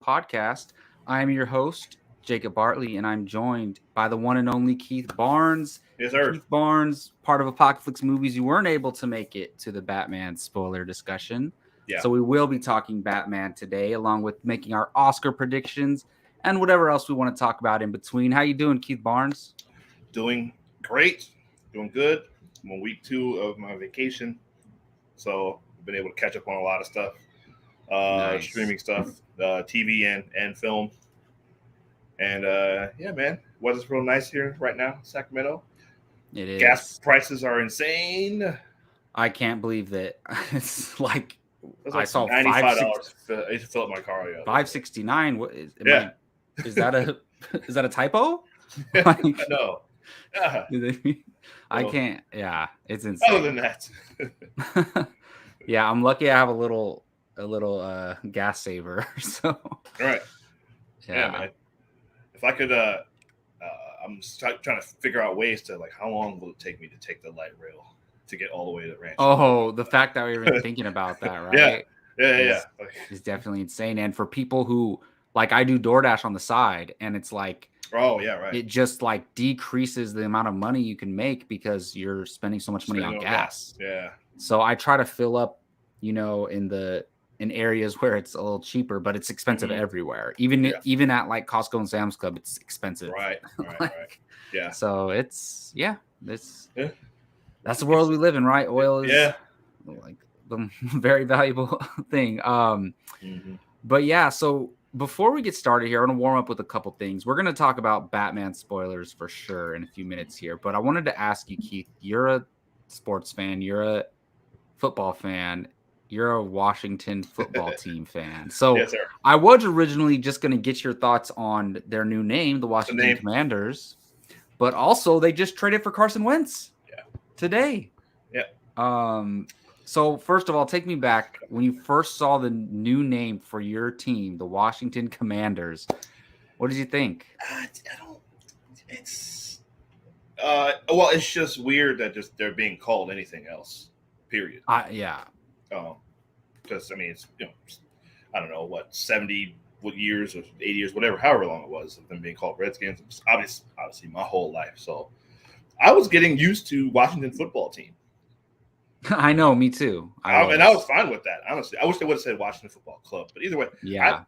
podcast. I am your host, Jacob Bartley, and I'm joined by the one and only Keith Barnes. Yes, sir. Keith Barnes, part of Apocalypse Movies. You weren't able to make it to the Batman spoiler discussion. Yeah. So we will be talking Batman today, along with making our Oscar predictions and whatever else we want to talk about in between. How you doing, Keith Barnes? Doing great. Doing good. I'm on week 2 of my vacation. So I've been able to catch up on a lot of stuff. Nice. Streaming stuff, TV and film. And yeah, man, weather's real nice here right now in Sacramento. It is. Gas prices are insane. I can't believe that. It's like I saw $95 to fill up my car. $5.69. What is? Yeah. Is that a typo? Like, no. I can't. Yeah, it's insane. Other than that. Yeah, I'm lucky I have a little gas saver. So. All right. Yeah, man. If I could, I'm trying to figure out ways to how long will it take me to take the light rail to get all the way to the ranch? Oh, the fact that we're even thinking about that, right? Yeah. Is definitely insane. And for people who I do DoorDash on the side, and it's like, oh yeah, right. It just decreases the amount of money you can make because you're spending so much money on gas. Yeah. So I try to fill up, in areas where it's a little cheaper, but it's expensive everywhere. Even at Costco and Sam's Club, it's expensive. Right. Yeah. So that's the world we live in, right? Oil is the very valuable thing. But yeah, so before we get started here, I want to warm up with a couple things. We're going to talk about Batman spoilers for sure in a few minutes here, but I wanted to ask you, Keith, you're a sports fan, you're a football fan, you're a Washington football team fan. So yes, sir. I was originally just going to get your thoughts on their new name, the Washington Commanders, but also they just traded for Carson Wentz today. Yeah. So first of all, take me back when you first saw the new name for your team, the Washington Commanders. What did you think? It's it's just weird that they're being called anything else. Period. Yeah. Because it's I don't know what 70 years or 80 years, however long it was of them being called Redskins. It's obviously my whole life. So I was getting used to Washington football team. I know, me too. And I was fine with that. Honestly, I wish they would have said Washington Football Club, but either way, yeah,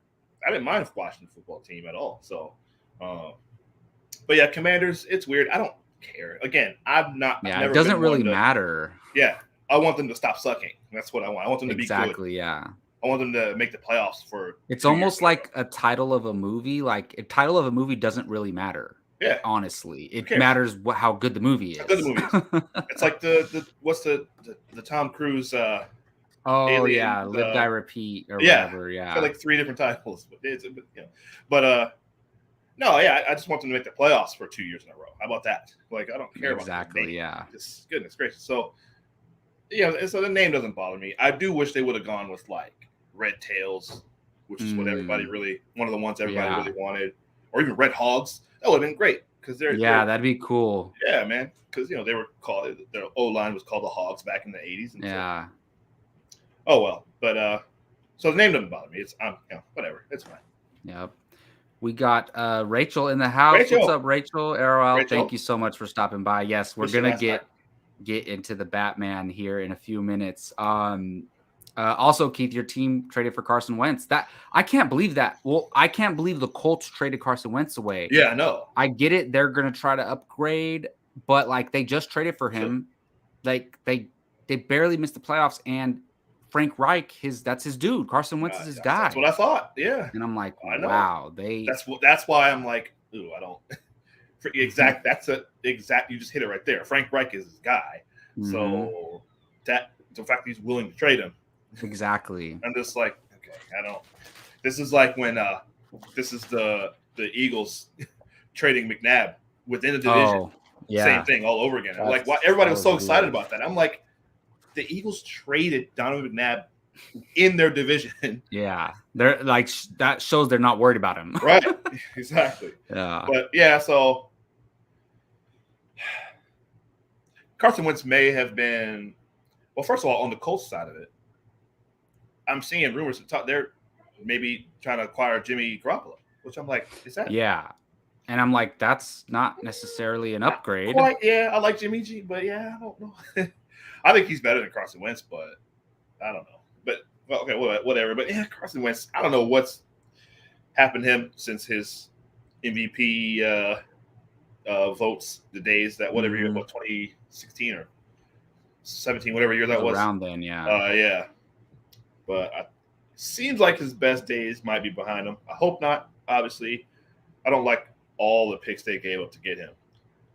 I didn't mind Washington football team at all. So, but yeah, Commanders. It's weird. I don't care. Again, I'm not. Yeah, it doesn't really matter. Yeah, I want them to stop sucking. That's what I want. I want them to be good. Exactly. Yeah. I want them to make the playoffs for. It's almost like a title of a movie. Like a title of a movie doesn't really matter. Yeah. Honestly, it matters how good the movie is. How good the movie is. It's like what's the Tom Cruise Alien, Live Die Repeat or whatever. Yeah. It's got 3 different titles. But no, yeah, I just want them to make the playoffs for 2 years in a row. How about that? I don't care about the name. Yeah. Just goodness gracious. So so the name doesn't bother me. I do wish they would have gone with Red Tails, which is what everybody one of the ones everybody really wanted, or even Red Hogs. That would have been great because that'd be cool. Yeah, man, because they were called, their O line was called the Hogs back in the 80s. And yeah. Oh well, but so the name doesn't bother me. It's whatever. It's fine. Yep. We got Rachel in the house. Rachel. What's up, Rachel? Rachel, thank you so much for stopping by. Yes, we're gonna get into the Batman here in a few minutes. Also, Keith, your team traded for Carson Wentz. That I can't believe that. Well, I can't believe the Colts traded Carson Wentz away. Yeah, no. I get it. They're gonna try to upgrade, but they just traded for him. They barely missed the playoffs, and Frank Reich, that's his dude. Carson Wentz is his guy. That's what I thought. Yeah. And I'm like, wow. That's why I'm like, ooh, I don't. Exact. That's exact. You just hit it right there. Frank Reich is his guy. Mm-hmm. So the fact he's willing to trade him. Exactly. I'm just like, okay, I don't. This is like when this is the Eagles trading McNabb within the division. Oh, yeah. Same thing all over again. Like, why everybody was so excited about that. I'm like, the Eagles traded Donovan McNabb in their division. Yeah, they're that shows they're not worried about him. Right. Exactly. Yeah. But yeah, so Carson Wentz may have been. Well, first of all, on the Colts side of it, I'm seeing rumors that maybe trying to acquire Jimmy Garoppolo, which I'm like, is that? Yeah. And I'm like, that's not necessarily an upgrade. Quite, yeah, I like Jimmy G, but yeah, I don't know. I think he's better than Carson Wentz, but I don't know. But well, okay, whatever. But yeah, Carson Wentz, I don't know what's happened to him since his MVP votes, the days that whatever year, what 2016 or 17, whatever year that was. Around then, yeah. Yeah. But seems like his best days might be behind him. I hope not. Obviously, I don't like all the picks they gave up to get him.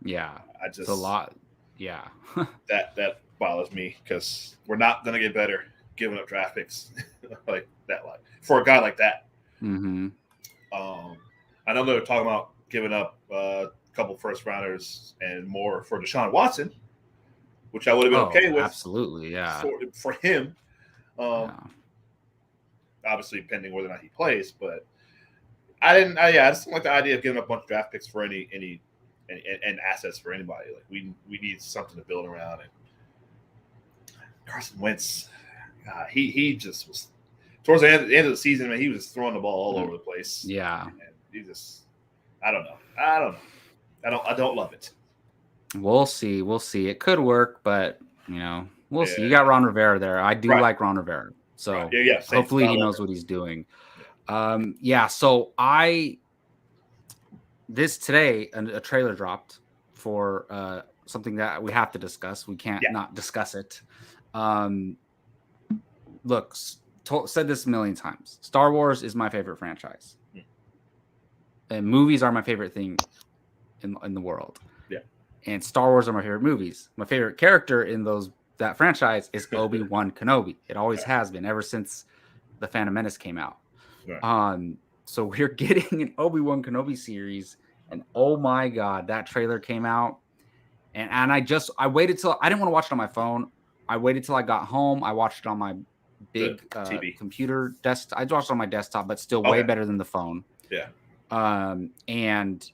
Yeah, I just it's a lot. Yeah, that bothers me because we're not gonna get better giving up draft picks like that, like for a guy like that. Mm-hmm. I know they're talking about giving up a couple first rounders and more for Deshaun Watson, which I would have been okay with. Absolutely, yeah. For him, obviously pending whether or not he plays, but I just don't like the idea of giving up a bunch of draft picks for any and assets for anybody. Like we need something to build around. And Carson Wentz, he just was towards the end of the season. Man, he was just throwing the ball all over the place. Yeah, and he just, I don't know. I don't love it. We'll see. It could work, but we'll see. You got Ron Rivera there. I do like Ron Rivera, so hopefully he knows what he's doing. So today a trailer dropped for something that we have to discuss. We can't not discuss it. Look, said this a million times. Star Wars is my favorite franchise, and movies are my favorite thing in the world. Yeah, and Star Wars are my favorite movies. My favorite character in that franchise is Obi-Wan Kenobi. It always has been ever since the Phantom Menace came out. Right. So we're getting an Obi-Wan Kenobi series, and oh my god, that trailer came out, and I waited till I didn't want to watch it on my phone. I waited till I got home. I watched it on my big computer desktop. I watched it on my desktop, but still way better than the phone. Yeah. And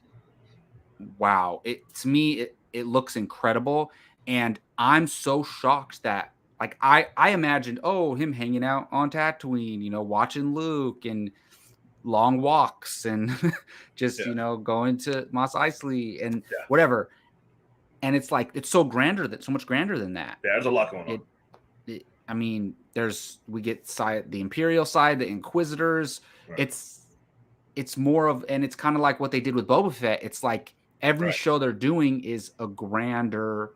wow, to me it looks incredible, and I'm so shocked that like I imagined him hanging out on Tatooine, watching Luke and long walks and just going to Mos Eisley and whatever, and it's like it's so much grander than that. Yeah, there's a lot going on. I mean, we get the Imperial side, the Inquisitors. Right. It's more of, and it's kind of like what they did with Boba Fett. It's like every show they're doing is a grander.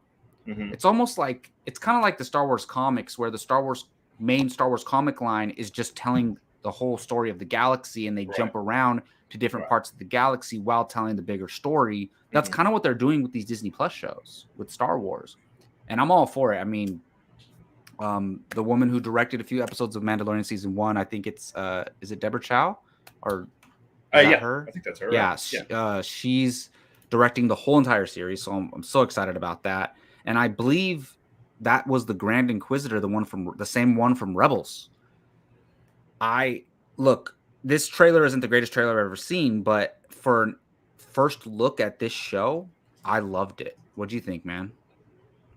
Mm-hmm. It's almost like it's kind of like the Star Wars comics, where the main Star Wars comic line is just telling the whole story of the galaxy, and they jump around to different parts of the galaxy while telling the bigger story. That's kind of what they're doing with these Disney Plus shows with Star Wars, and I'm all for it. I mean, the woman who directed a few episodes of Mandalorian season 1, I think it's is it Deborah Chow or her? I think that's her. Yeah, she's directing the whole entire series, so I'm so excited about that. And I believe that was the Grand Inquisitor, the same one from Rebels. This trailer isn't the greatest trailer I've ever seen, but for first look at this show, I loved it. What do you think, man?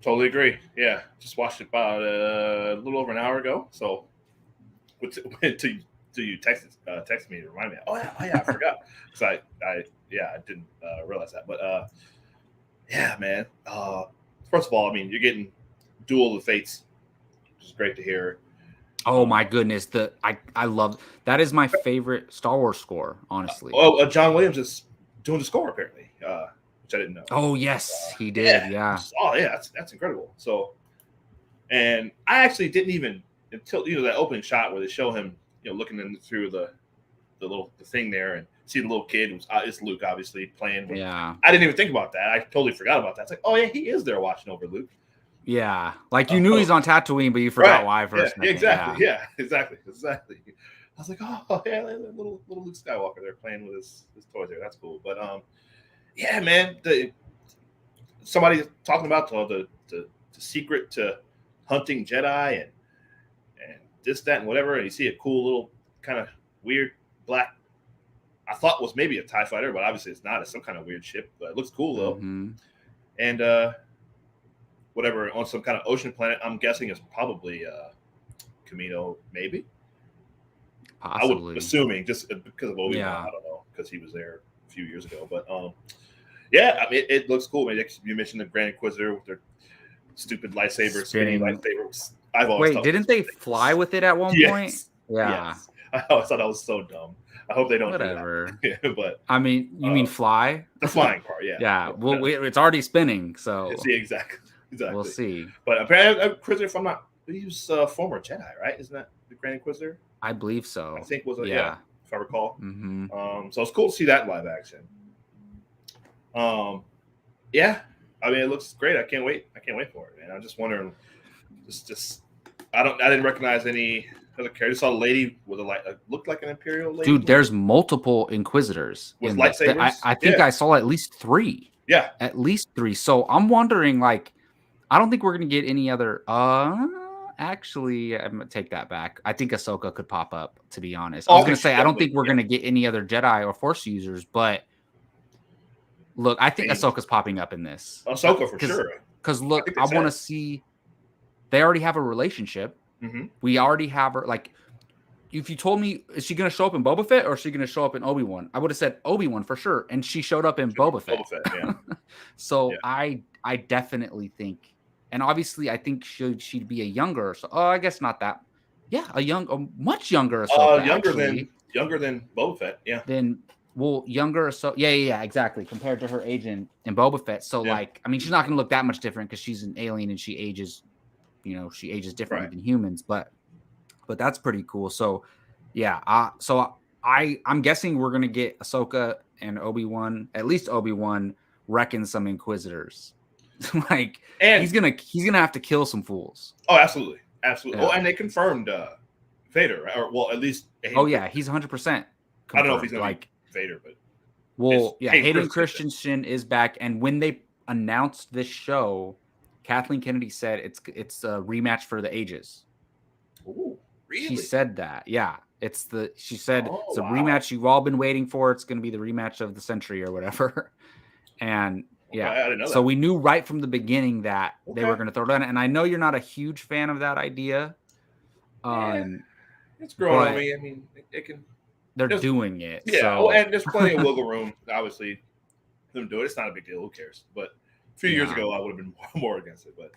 Totally agree. Yeah, just watched it about a little over an hour ago. So, to you text me to remind me. Oh yeah, I forgot. Because I didn't realize that. But yeah, man. First of all, I mean, you're getting Duel of the Fates, which is great to hear. Oh my goodness, I love that. Is my favorite Star Wars score, honestly. Oh, John Williams is doing the score apparently, which I didn't know. Oh yes, he did. Yeah. Oh yeah, that's incredible. So, and I actually didn't even until that opening shot where they show him, looking through the thing there and see the little kid. It's Luke, obviously playing. Yeah. I didn't even think about that. I totally forgot about that. It's like, oh yeah, he is there watching over Luke. Yeah, like you knew he's on Tatooine, but you forgot why first. Yeah, exactly. Yeah, exactly. I was like, oh yeah, little Luke Skywalker there playing with his toys there. That's cool. But yeah, man, somebody talking about the secret to hunting Jedi and this, that, and whatever, and you see a cool little kind of weird black. I thought was maybe a TIE fighter, but obviously it's not. It's some kind of weird ship. But it looks cool though. Mm-hmm. And whatever, on some kind of ocean planet. I'm guessing it's probably Camino, maybe. Possibly. I would assuming just because of Obi-Wan. Yeah. I don't know because he was there a few years ago, but yeah, I mean it looks cool. I mean, you mentioned the Grand Inquisitor with their stupid lightsaber, spinning lightsabers. I've always didn't they fly with it at one point? Yeah. Yes. I always thought that was so dumb. I hope they don't Whatever. do that. But I mean, you mean fly? The flying part, yeah. Yeah. Well, it's already spinning, so see exactly. We'll see. But apparently, Inquisitor, if I'm not, he was a former Jedi, right? Isn't that the Grand Inquisitor? I believe so. I think yeah, if I recall. Mm-hmm. So it's cool to see that in live action. Yeah, I mean, it looks great. I can't wait for it, man. I'm just wondering, just I didn't recognize any other characters. I saw a lady with looked like an Imperial lady. Dude, there's multiple Inquisitors with lightsabers. I think I saw at least 3. Yeah, at least 3. So I'm wondering, like, I don't think we're gonna get any other. Actually, I'm gonna take that back. I think Ahsoka could pop up. To be honest, I was gonna say I don't think we're gonna get any other Jedi or Force users, but look, I think Ahsoka's popping up in this. Ahsoka for sure. Because look, I want to see. They already have a relationship. Mm-hmm. We already have her. Like, if you told me, is she going to show up in Boba Fett or is she going to show up in Obi-Wan? I would have said Obi-Wan for sure, and she showed up in Boba Fett. Yeah. So yeah. I definitely think, and obviously I think she'd be a younger. So I guess not that. Yeah, a much younger. Ahsoka, younger than Boba Fett. Yeah. Younger. So yeah, exactly. Compared to her age in Boba Fett. So like, I mean, she's not going to look that much different because she's an alien and she ages. She ages differently than humans, but that's pretty cool. So yeah, I'm guessing we're gonna get Ahsoka and Obi-Wan, at least Obi-Wan, wrecking some Inquisitors. Like, and he's gonna have to kill some fools. Oh, absolutely. Yeah. Oh, and they confirmed Vader, right? Or well, at least. Oh yeah, he's 100%. I don't know if he's gonna be Vader, but Hayden Christensen is back, and when they announced this show, Kathleen Kennedy said it's a rematch for the ages. Ooh, really? She said that. Yeah. She said it's a rematch you've all been waiting for. It's going to be the rematch of the century or whatever. And yeah. I didn't know that. So we knew right from the beginning that they were going to throw it on. And I know you're not a huge fan of that idea. It's growing on me. I mean, it can. They're doing it. Yeah. So. And there's plenty of wiggle room, obviously, them do it. It's not a big deal. Who cares? But a few years ago, I would have been more against it, but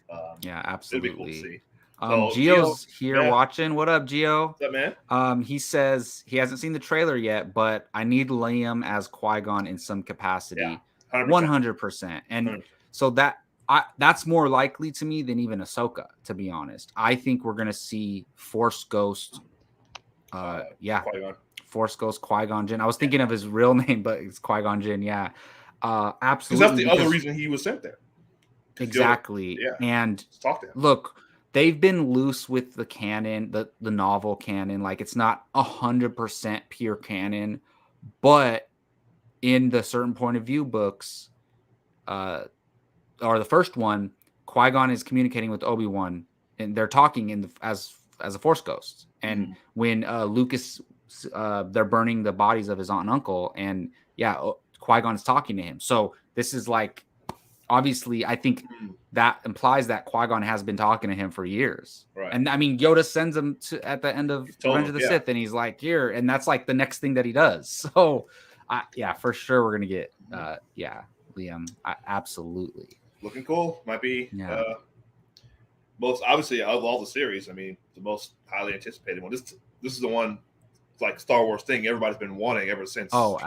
yeah, absolutely. It'd be cool to see. Gio's here watching. What up, Gio? What's up, man? He says he hasn't seen the trailer yet, but I need Liam as Qui-Gon in some capacity. Yeah, 100%. And 100%. So that's more likely to me than even Ahsoka, to be honest. I think we're gonna see Force Ghost. Qui-Gon. Force Ghost Qui-Gon Jinn. I was thinking of his real name, but it's Qui-Gon Jinn. Yeah. Absolutely. Because that's the other reason he was sent there. Exactly. Yeah. And talk to him. Look, they've been loose with the canon, the novel canon. Like, it's not 100% pure canon, but in the certain point of view books, or the first one, Qui-Gon is communicating with Obi-Wan, and they're talking as a Force ghost. And when Lucas, they're burning the bodies of his aunt and uncle, and Qui-Gon is talking to him. So this is like, obviously, I think that implies that Qui-Gon has been talking to him for years. Right. And I mean, Yoda sends him at the end of Revenge of the Sith, and he's like, here. And that's like the next thing that he does. So, for sure, we're going to get, Liam. Absolutely. Looking cool. Might be most, obviously, of all the series, I mean, the most highly anticipated one. This is the one. Like Star Wars thing everybody's been wanting ever since. And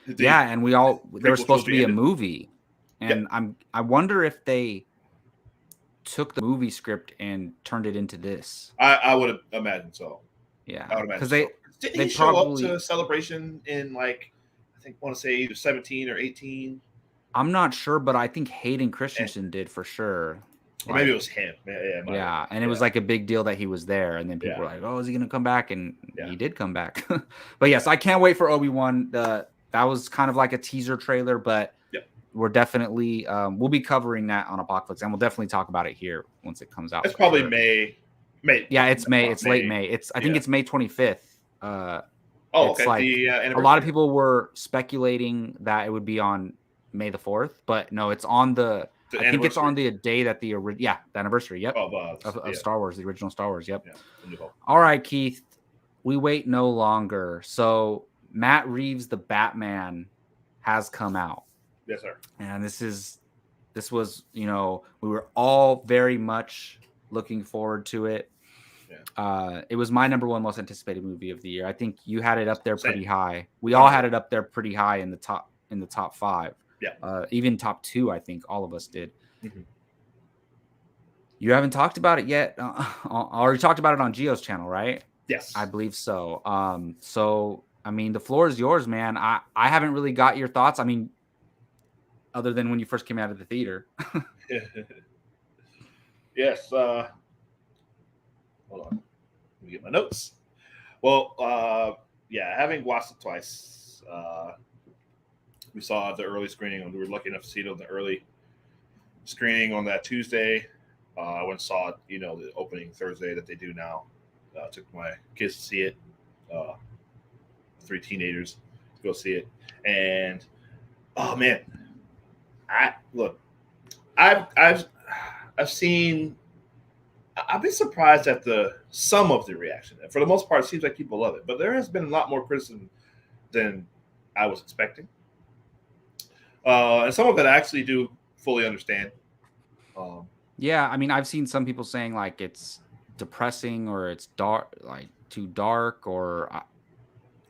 there was supposed to be a movie, and I wonder if they took the movie script and turned it into this. I would imagine so. Yeah, I would imagine because didn't he show up to a celebration in I want to say either 17 or 18. I'm not sure, but I think Hayden Christensen did for sure. Or maybe it was him. And it was like a big deal that he was there, and then people were like, "Oh, is he gonna come back?" And he did come back. But yes, I can't wait for Obi-Wan. That was kind of like a teaser trailer, but we're definitely we'll be covering that on Apocalypse, and we'll definitely talk about it here once it comes out. It's probably May. Yeah, it's May. It's late May. I think it's May 25th. Okay. Like, a lot of people were speculating that it would be on May the 4th, but no, it's on the. I think it's on the day that the anniversary. Yep. Of Star Wars, the original Star Wars. Yep. Yeah. All right, Keith. we wait no longer. So Matt Reeves, the Batman, has come out. Yes, sir. And this was, we were all very much looking forward to it. Yeah. It was my number one most anticipated movie of the year. I think you had it up there pretty high. We all had it up there pretty high in the top 5. Yeah. Even top 2, I think all of us did. Mm-hmm. You haven't talked about it yet. Already talked about it on Gio's channel, right? Yes, I believe so. So I mean, the floor is yours, man. I haven't really got your thoughts. I mean, other than when you first came out of the theater. Yes. Hold on. Let me get my notes. Well, having watched it twice, we saw the early screening, and we were lucky enough to see it on the early screening on that Tuesday. I went and saw it, the opening Thursday that they do now. Took my kids to see it, 3 teenagers to go see it, and oh man, I've seen. I've been surprised at some of the reaction. For the most part, it seems like people love it, but there has been a lot more criticism than I was expecting, and some of it I actually do fully understand. Yeah, I mean, I've seen some people saying like it's depressing or it's dark, like too dark, or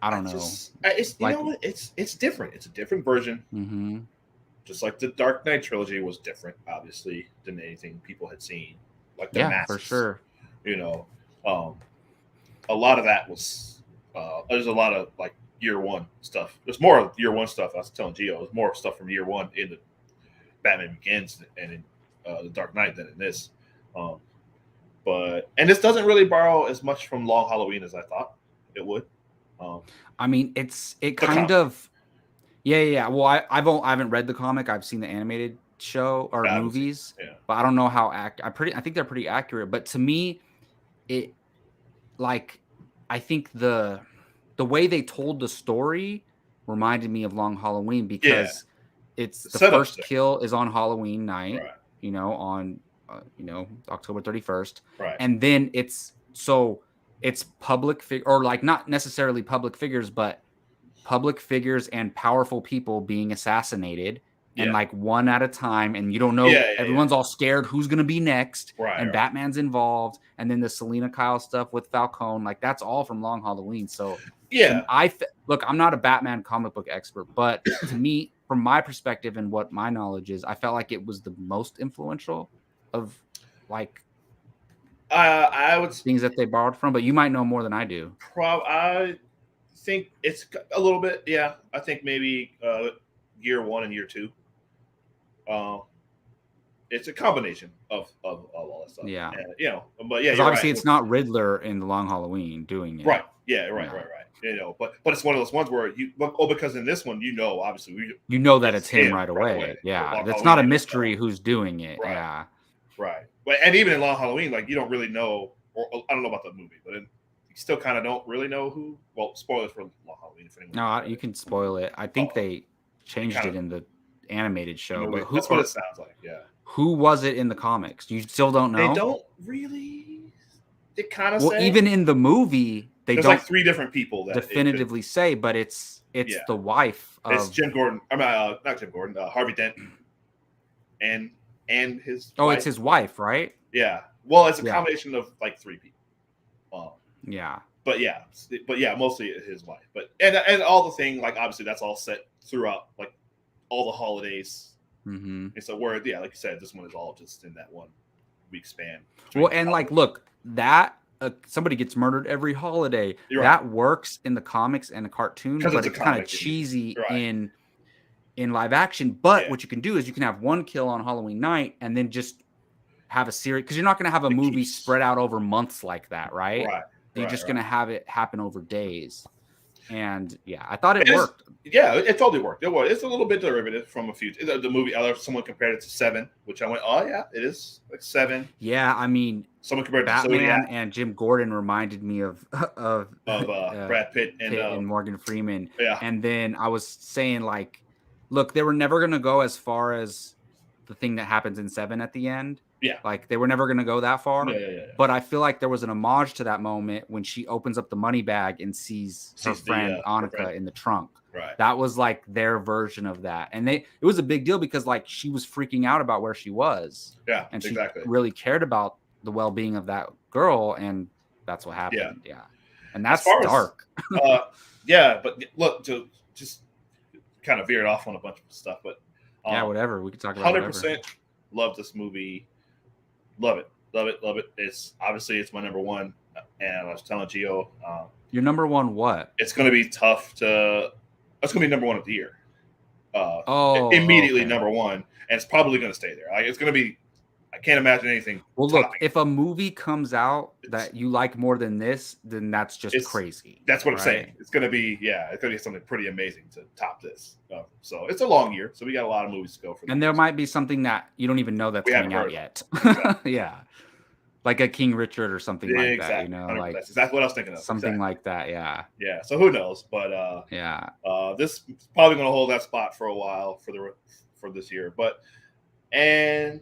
I don't know. It's it's different. It's a different version. Mm-hmm. Just like the Dark Knight trilogy was different, obviously, than anything people had seen. Like the masks, for sure. A lot of that was there's a lot of like year one stuff. There's more year one stuff. I was telling Gio, there's more stuff from year one in the Batman Begins and in the Dark Knight than in this. But this doesn't really borrow as much from Long Halloween as I thought it would. I mean, it kind of. Yeah. Well, I haven't read the comic. I've seen the animated show or movies, but I don't know how I think they're pretty accurate. But to me, I think the way they told the story reminded me of Long Halloween because it's the first kill is on Halloween night, right. On October 31st, right. And then it's public or like not necessarily public figures, but public figures and powerful people being assassinated, and like one at a time, and you don't know. Everyone's all scared who's gonna be next, right? And Batman's involved, and then the Selena Kyle stuff with Falcone, like that's all from Long Halloween. So look, I'm not a Batman comic book expert, but to me, from my perspective and what my knowledge is, I felt like it was the most influential of like I would things that they borrowed from. But you might know more than I do. I think it's a little bit. Yeah, I think maybe year 1 and year 2. It's a combination of all that stuff. Yeah, and, but obviously it's not Riddler in the Long Halloween doing it. Right. Yeah. Right. But it's one of those ones where because in this one obviously that it's him right away. Yeah, that's not a mystery who's doing it. Right. Yeah. Right. But and even in Long Halloween, like you don't really know, or I don't know about the movie, but you still kind of don't really know who. Well, spoilers for Long Halloween. No, you can spoil it. I think they changed it in the animated show, but that's what it sounds like. Yeah. Who was it in the comics? You still don't know. They don't really. They kind of say. Even in the movie, there's don't like 3 different people that definitively say, but it's the wife of. It's Jim Gordon. Not Jim Gordon. Harvey Dent. And his. Oh, wife. It's his wife, right? Yeah. Well, it's a combination of like 3 people. Yeah. But mostly his wife. But and all the thing, like obviously that's all set throughout like all the holidays. Mm-hmm. And so like you said, this one is all just in that 1 week span. Well, and like, look, that somebody gets murdered every holiday. Right. That works in the comics and the cartoons, but it's kind of cheesy in live action. But what you can do is you can have 1 kill on Halloween night and then just have a series, because you're not going to have a movie spread out over months like that, right? Right. You're just going to have it happen over days. And I thought it worked. It totally worked. It's a little bit derivative from a few. The movie, someone compared it to 7, which I went, oh yeah, it is like 7. Yeah, I mean, someone compared Batman and Jim Gordon reminded me of Brad Pitt and Morgan Freeman. Yeah, and then I was saying like, look, they were never going to go as far as the thing that happens in 7 at the end. Yeah. Like they were never going to go that far. Yeah. But I feel like there was an homage to that moment when she opens up the money bag and sees her friend Annika in the trunk. Right. That was like their version of that. And it was a big deal because like she was freaking out about where she was. Yeah. And she really cared about the well-being of that girl. And that's what happened. Yeah. And that's dark. Yeah. But look, to just kind of veered off on a bunch of stuff, but whatever. We could talk about 100% love this movie. Love it. It's obviously it's my number one. And I was telling Gio, your number one what? It's going to be tough to. It's going to be number one of the year. Immediately number one, and it's probably going to stay there. Like it's going to be. I can't imagine anything. Well, look, if a movie comes out that you like more than this, then that's just crazy. That's what I'm saying. It's going to be, it's going to be something pretty amazing to top this. So it's a long year, so we got a lot of movies to go for. And there might be something that you don't even know that's coming out yet. Exactly. Yeah, like a King Richard or something like that. You know, 100%. like that's exactly what I was thinking of. Something like that. Yeah. Yeah. So who knows? But this is probably going to hold that spot for a while for this year. And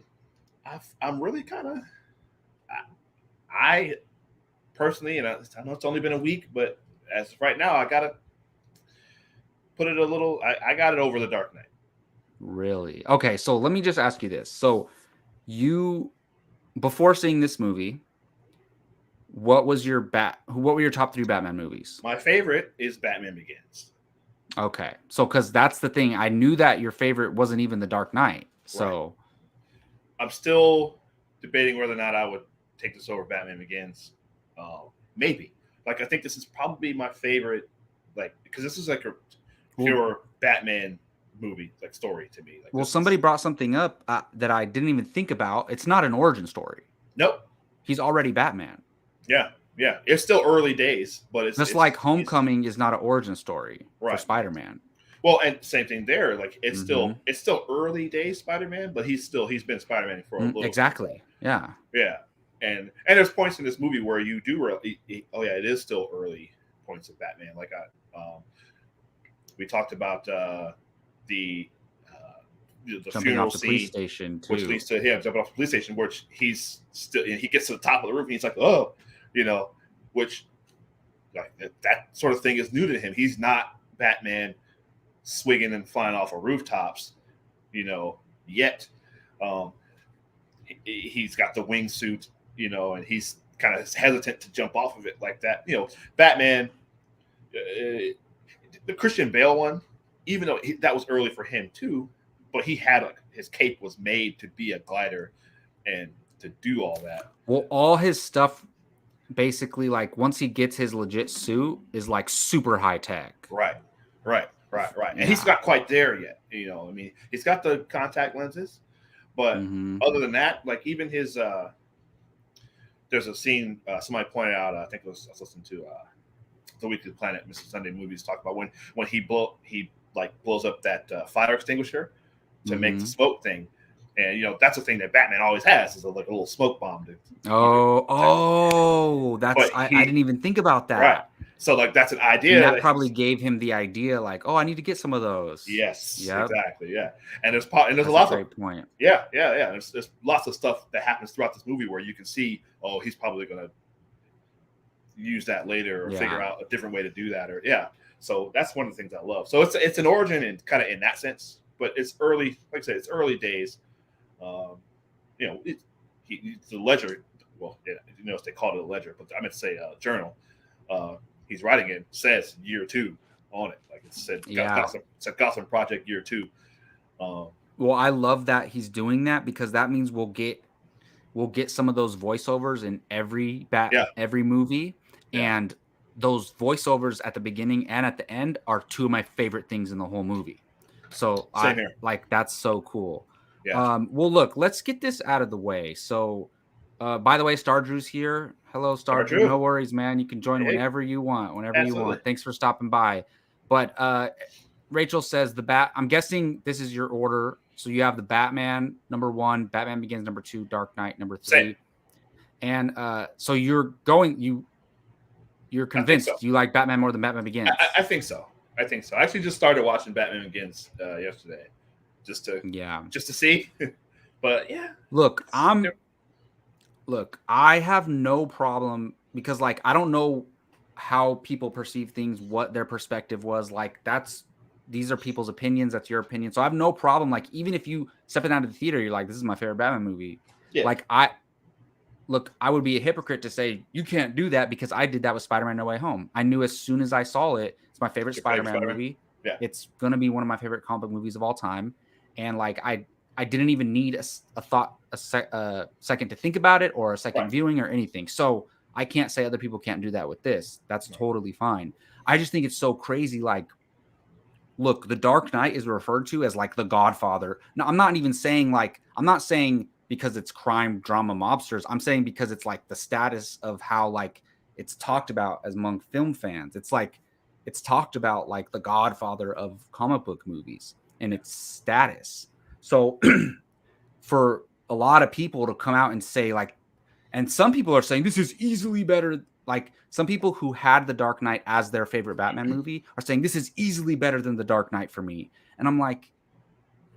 I'm really kind of, I personally, and I know it's only been a week, but as of right now, I got to put it a little, I got it over The Dark Knight. Really? Okay. So let me just ask you this. So before seeing this movie, what were your top 3 Batman movies? My favorite is Batman Begins. Okay. So, cause that's the thing. I knew that your favorite wasn't even The Dark Knight. So. Right. I'm still debating whether or not I would take this over Batman Begins. Maybe. Like, I think this is probably my favorite, like, because this is like a pure Batman movie, like, story to me. Like, somebody brought something up that I didn't even think about. It's not an origin story. Nope. He's already Batman. Yeah. It's still early days, but it's just like Homecoming is not an origin story for Spider-Man. Well, and same thing there. Like it's still early days Spider-Man, but he's been Spider-Man for a little exactly. Yeah. And there's points in this movie where you do it is still early points of Batman. Like we talked about the funeral scene, police station too. Which leads to him jumping off the police station, which he gets to the top of the roof and he's like, oh, which like that sort of thing is new to him. He's not Batman swinging and flying off of rooftops, yet. He's got the wingsuit, and he's kind of hesitant to jump off of it like that. Batman, the Christian Bale one, even though that was early for him too, but he had his cape was made to be a glider and to do all that. Well, all his stuff basically, like once he gets his legit suit, is like super high tech. Right. And he's not quite there yet. He's got the contact lenses, but other than that, like even his, there's a scene somebody pointed out. I think I was listening to the Weekly Planet, Mr. Sunday Movies, talk about when he blows up that fire extinguisher to make the smoke thing, and that's a thing that Batman always has is like a little smoke bomb. I didn't even think about that. Right. So like that's an idea. And that probably gave him the idea, like, oh, I need to get some of those. Yes, exactly. Yeah, and there's a lot of great point. Yeah. There's lots of stuff that happens throughout this movie where you can see, oh, he's probably going to use that later or figure out a different way to do that, So that's one of the things I love. So it's an origin and kind of in that sense, but it's early. Like I said, it's early days. It's the ledger. Well, they called it a ledger, but I meant to say a journal. He's writing it says year 2 on it. Like it said, it's a Gotham Project year 2. Well, I love that he's doing that because that means we'll get some of those voiceovers in every movie, and those voiceovers at the beginning and at the end are 2 of my favorite things in the whole movie. So that's so cool. Yeah. Well, look, let's get this out of the way. So, by the way, Star Drew's here. Hello, Star Drew. No worries, man. You can join whenever you want. Thanks for stopping by. But Rachel says I'm guessing this is your order. So you have the Batman number 1, Batman Begins number 2, Dark Knight number 3. Same. And so you're convinced you like Batman more than Batman Begins. I think so. I actually just started watching Batman Begins yesterday, just to see. But yeah, look, I have no problem because like I don't know how people perceive things, what their perspective was. Like these are people's opinions, that's your opinion. So I have no problem. Like, even if you stepping out of the theater, you're like, this is my favorite Batman movie. Yeah. Like I would be a hypocrite to say you can't do that because I did that with Spider-Man No Way Home. I knew as soon as I saw it, it's my favorite Spider-Man movie. Yeah. It's going to be one of my favorite comic book movies of all time. And like, I didn't even need a second to think about it or a second viewing or anything. So I can't say other people can't do that with this. That's totally fine. I just think it's so crazy. Like, look, The Dark Knight is referred to as like the Godfather. No, I'm not even saying like, I'm not saying because it's crime, drama, mobsters. I'm saying because it's like the status of how like it's talked about as among film fans. It's like, it's talked about like the Godfather of comic book movies and its status. So for a lot of people to come out and say like, and some people are saying this is easily better. Like some people who had The Dark Knight as their favorite Batman movie are saying this is easily better than The Dark Knight for me. And I'm like,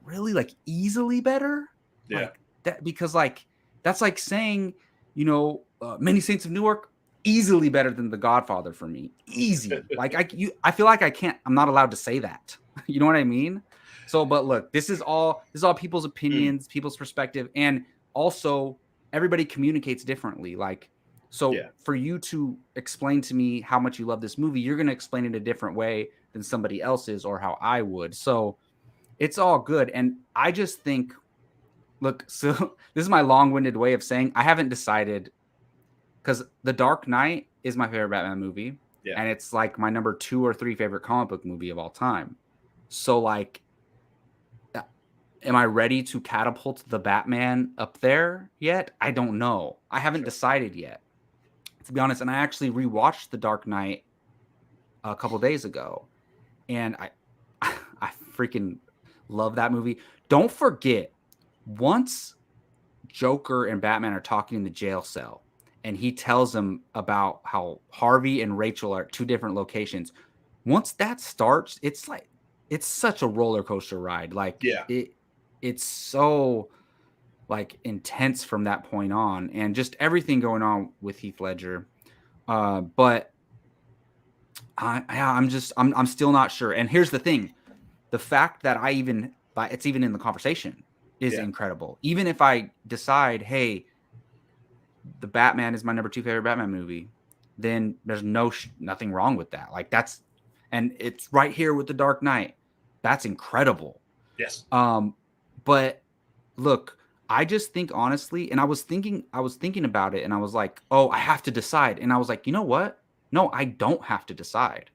really? Like easily better? Yeah. Like that, because like, that's like saying, you know, Many Saints of Newark, easily better than The Godfather for me. Easy. Like I feel like I'm not allowed to say that. You know what I mean? So, but look, this is all people's opinions, people's perspective. And also everybody communicates differently. Like, so for you to explain to me how much you love this movie, you're going to explain it a different way than somebody else's or how I would. So it's all good. And I just think, look, so this is my long-winded way of saying I haven't decided, because The Dark Knight is my favorite Batman movie. Yeah. And it's like my number 2 or 3 favorite comic book movie of all time. So like, am I ready to catapult the Batman up there yet? I don't know. I haven't decided yet, to be honest. And I actually rewatched The Dark Knight a couple days ago, and I freaking love that movie. Don't forget, once Joker and Batman are talking in the jail cell, and he tells them about how Harvey and Rachel are at 2 different locations. Once that starts, it's like, it's such a roller coaster ride. Like, it's so like intense from that point on, and just everything going on with Heath Ledger. But I'm still not sure. And here's the thing: the fact that it's even in the conversation is incredible. Even if I decide, hey, the Batman is my number 2 favorite Batman movie, then there's nothing wrong with that. Like and it's right here with The Dark Knight. That's incredible. Yes. But look, I just think honestly, and I was thinking about it, and I was like, oh, I have to decide. And I was like, you know what? No, I don't have to decide.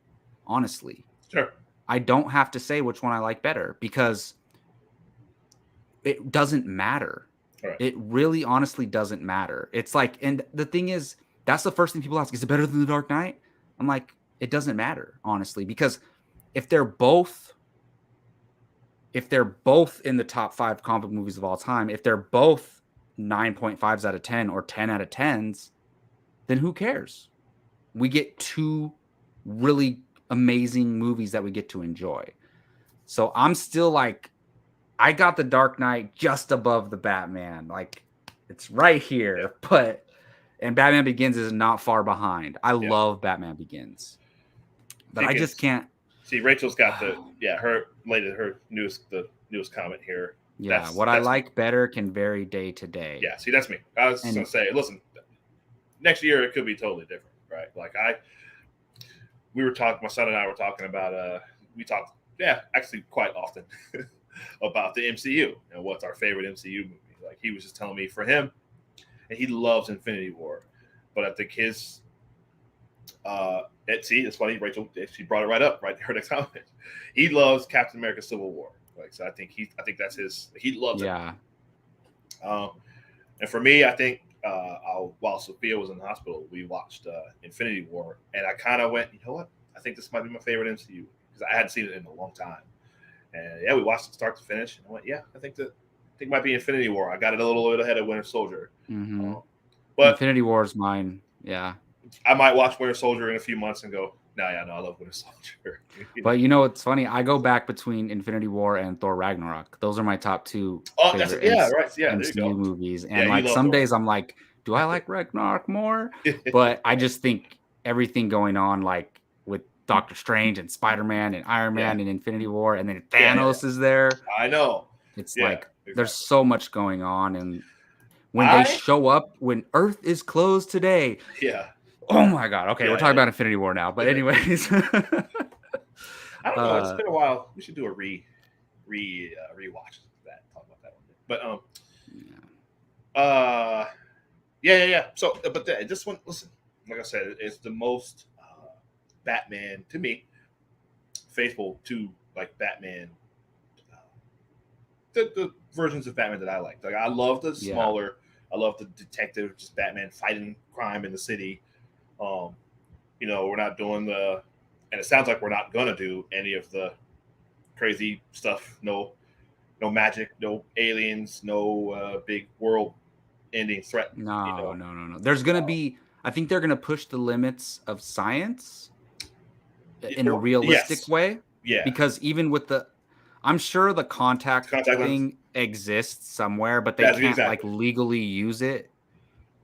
Honestly. Sure. I don't have to say which one I like better, because it doesn't matter. Right. It really honestly doesn't matter. It's like, and the thing is, that's the first thing people ask, is it better than The Dark Knight? I'm like, it doesn't matter, honestly, because if they're both in the top 5 comic book movies of all time, if they're both 9.5s out of 10 or 10 out of 10s, then who cares? We get 2 really amazing movies that we get to enjoy. So I'm still like, I got The Dark Knight just above the Batman. Like, it's right here, and Batman Begins is not far behind. I love Batman Begins, but I just can't. See, Rachel's got the newest comment here. Yeah, that's I like me. Better can vary day to day. Yeah, see, that's me. I was going to say, listen, next year it could be totally different, right? Like my son and I were talking about, we talked, actually quite often about the MCU and what's our favorite MCU movie. Like, he was just telling me, for him, and he loves Infinity War, but I think his it's funny, Rachel, she brought it right up, right her next comment. He loves Captain America Civil War. Like, so I think that's his, he loves it. Yeah. And for me, I think while Sophia was in the hospital, we watched Infinity War, and I kind of went, you know what? I think this might be my favorite MCU, because I hadn't seen it in a long time. And we watched it start to finish, and I went, I think it might be Infinity War. I got it a little bit ahead of Winter Soldier. Mm-hmm. But Infinity War is mine. Yeah. I might watch Winter Soldier in a few months and go, No, yeah, no, I love Winter Soldier. But it's funny. I go back between Infinity War and Thor Ragnarok. Those are my top two favorite right. Yeah, there you MCU go. movies. Yeah, And like some days I'm like, do I like Ragnarok more? But I just think everything going on, like with Doctor Strange and Spider-Man and Iron Man and Infinity War, and then Thanos is there. I know. It's like there's so much going on, and when they show up, when Earth is closed today. Yeah. Oh my God. Okay, we're talking about Infinity War now. But anyways. I don't know. It's been a while. We should do a rewatch of that. Talk about that one day. But yeah. So, but this one, listen, like I said, it's the most Batman to me, faithful to like Batman, the versions of Batman that I like. Like I love the smaller, I love the detective, just Batman fighting crime in the city. We're not doing and it sounds like we're not gonna do any of the crazy stuff. No magic, no aliens, no big world-ending threat. No. There's gonna be. I think they're gonna push the limits of science in a realistic way. Yeah. Because even with I'm sure the contact thing exists somewhere, but they can't like legally use it.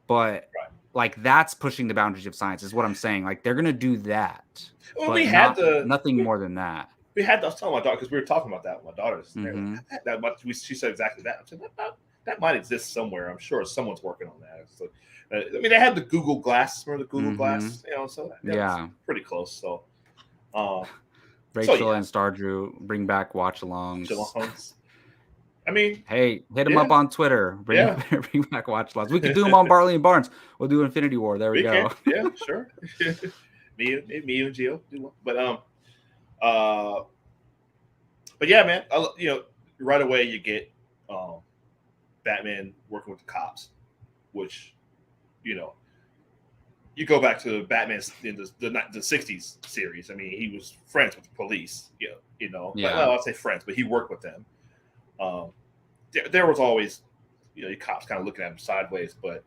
But like that's pushing the boundaries of science is what I'm saying. Like they're gonna do that. Well, but we had nothing more than that. I was telling my daughter because we were talking about that with my daughter. She said exactly that. I said that might exist somewhere. I'm sure someone's working on that. So, they had the Google Glass. Remember the Google Glass? So that's pretty close. So, Rachel and Stardrew bring back watch-alongs. I mean, hey, hit them up on Twitter. Bring back watch-alongs. We could do them on Bartley and Barnes. We'll do Infinity War. There we go. Yeah, sure. me and Gio do one. But yeah, man. Right away you get Batman working with the cops, which you go back to Batman in the 60s series. I mean, he was friends with the police. Well, I'll say friends, but he worked with them. There was always, the cops kind of looking at him sideways, but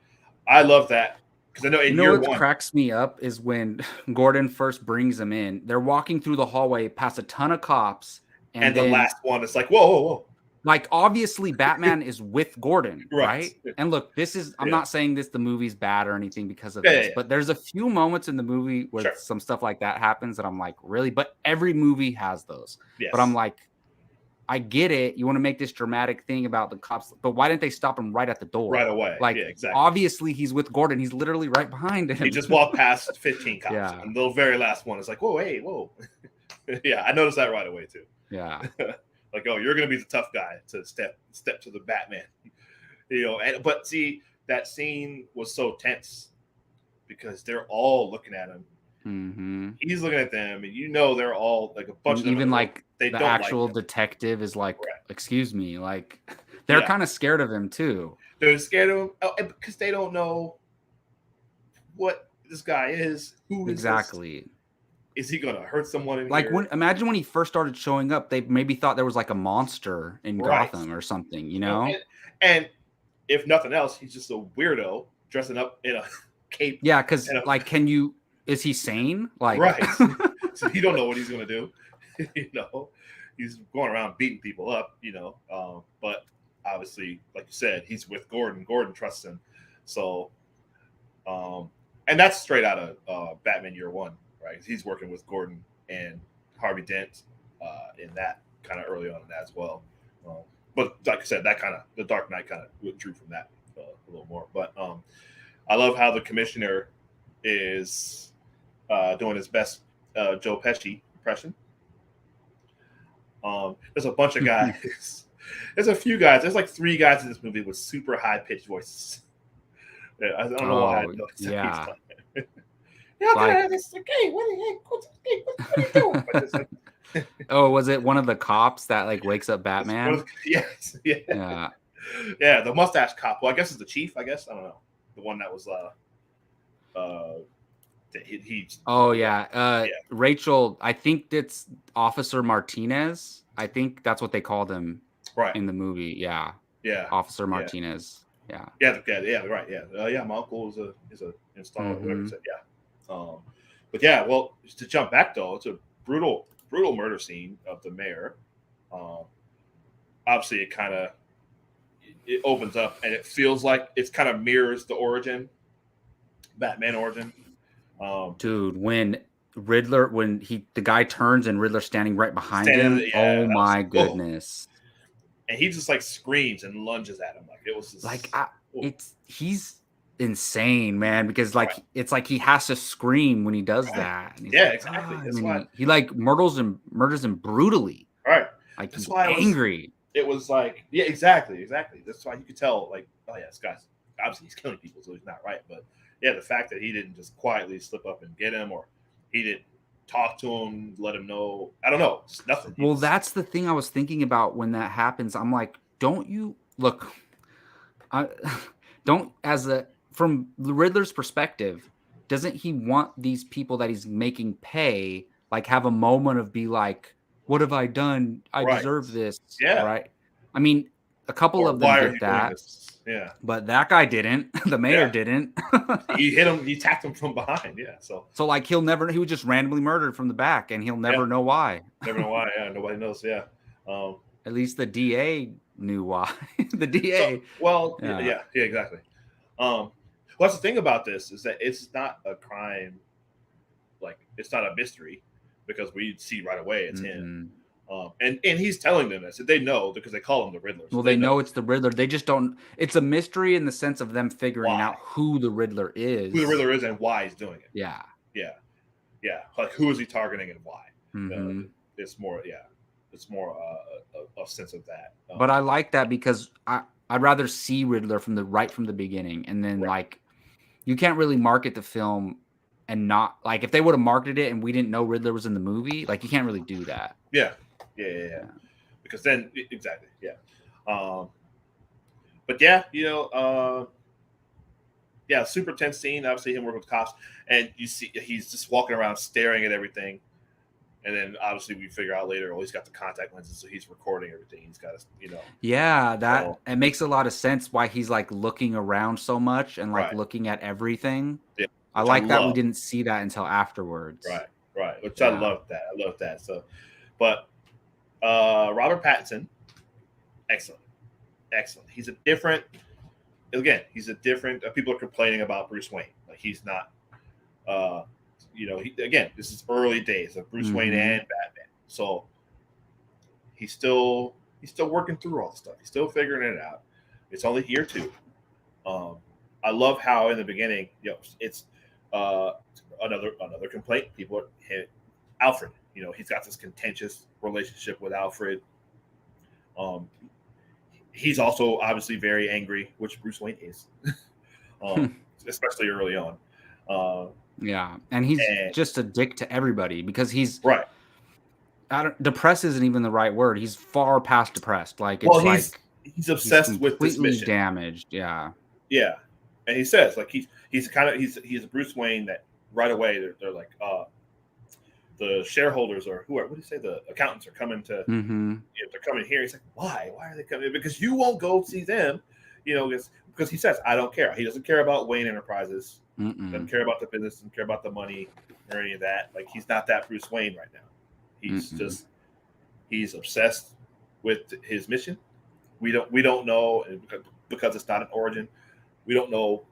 I love that because I know in year what one cracks me up is when Gordon first brings them in. They're walking through the hallway past a ton of cops, and then, the last one is like, whoa. Like obviously Batman is with Gordon, right? And look, this is I'm not saying the movie's bad or anything because of this, but there's a few moments in the movie where some stuff like that happens that I'm like, really? But every movie has those. Yes. But I'm like, I get it. You want to make this dramatic thing about the cops, but why didn't they stop him right at the door? Right away. Like, obviously he's with Gordon. He's literally right behind him. He just walked past 15 cops. And the very last one is like, whoa. Yeah, I noticed that right away too. Yeah. Like, oh, you're going to be the tough guy to step to the Batman. But see, that scene was so tense because they're all looking at him. Mm-hmm. He's looking at them, and they're all like a bunch of them. Even like the actual detective is like, excuse me, like they're kind of scared of him too. They're scared of him because they don't know what this guy is. Who is exactly? Is he gonna hurt someone in like here? Imagine when he first started showing up, they maybe thought there was like a monster in Gotham or something, And if nothing else, he's just a weirdo dressing up in a cape. Yeah, because is he sane? Like, right. So you don't know what he's gonna do. He's going around beating people up. But obviously, like you said, he's with Gordon. Gordon trusts him. So, and that's straight out of Batman Year One, right? He's working with Gordon and Harvey Dent in that kind of early on in that as well. But like I said, that kind of the Dark Knight kind of withdrew from that a little more. But I love how the commissioner is doing his best Joe Pesci impression. There's a bunch of guys. There's a few guys. There's like 3 guys in this movie with super high pitched voices. I don't know why. Yeah. Oh, was it one of the cops that like wakes up Batman? Yes. Yeah. Yeah. The mustache cop. Well, I guess it's the chief. I don't know. The one that was Rachel, I think that's Officer Martinez. I think that's what they called him in the movie. Yeah. Officer Martinez. Yeah. Right. Yeah. My uncle is a installer. Whatever he said. Yeah. But yeah, well, to jump back though, it's a brutal murder scene of the mayor. Um, Obviously, it opens up and it feels like it's kind of mirrors the Batman origin. Dude, when the guy turns and Riddler's standing right behind him, oh my goodness! And he just like screams and lunges at him, like it was just like he's insane, man. Because like it's like he has to scream when he does that. And yeah, like, exactly. That's why he like murders him brutally. Right, like that's he's why angry. It was like, yeah, exactly. That's why you could tell, like, oh yeah, this guy's obviously he's killing people, so he's not right. But yeah, the fact that he didn't just quietly slip up and get him, or he didn't talk to him, let him know. I don't know, just nothing. Well, that's the thing I was thinking about when that happens. I'm like, don't you look? From the Riddler's perspective, doesn't he want these people that he's making pay, like, have a moment of be like, what have I done? I deserve this. Yeah. Right. I mean, a couple of them did that. Yeah. But that guy didn't. The mayor didn't. He hit him. He attacked him from behind. Yeah. So like he was just randomly murdered from the back, and he'll never know why. Never know why. Yeah. Nobody knows. Yeah. At least the DA knew why. The DA. Yeah, exactly. Well, that's the thing about this is that it's not a crime. Like, it's not a mystery because we see right away it's him. And he's telling them this. They know because they call him the Riddler. So well, they know it's the Riddler. They just don't. It's a mystery in the sense of them figuring out who the Riddler is. Who the Riddler is and why he's doing it. Yeah. Like, who is he targeting and why? It's more a sense of that. But I like that because I'd rather see Riddler from the beginning, and then like you can't really market the film and not like if they would have marketed it and we didn't know Riddler was in the movie, like you can't really do that. Yeah. Because then exactly, yeah. But yeah, super tense scene. Obviously, him working with cops, and you see he's just walking around staring at everything. And then obviously we figure out later, he's got the contact lenses, so he's recording everything. He's got, Yeah, it makes a lot of sense why he's like looking around so much and like looking at everything. Yeah, I like that we didn't see that until afterwards. Right. Which I love that. So, but Robert Pattinson, excellent. He's a different. People are complaining about Bruce Wayne. Like, he's not. This is early days of Bruce Wayne and Batman. So he's still working through all the stuff. He's still figuring it out. It's only year 2. I love how in the beginning, it's another complaint. People hit Alfred. He's got this contentious relationship with Alfred. He's also obviously very angry, which Bruce Wayne is, especially early on. Yeah, and he's just a dick to everybody because he's right. Depressed isn't even the right word. He's far past depressed. Like, he's obsessed with this mission. Damaged. Yeah. And he says like he's a Bruce Wayne that right away they're like the shareholders or whoever. What do you say? The accountants are coming to. They're coming here. He's like, why? Why are they coming? Because you won't go see them. Because he says, I don't care. He doesn't care about Wayne Enterprises. Doesn't care about the business. Doesn't care about the money or any of that. Like, he's not that Bruce Wayne right now. He's obsessed with his mission. We don't know, because it's not an origin. We don't know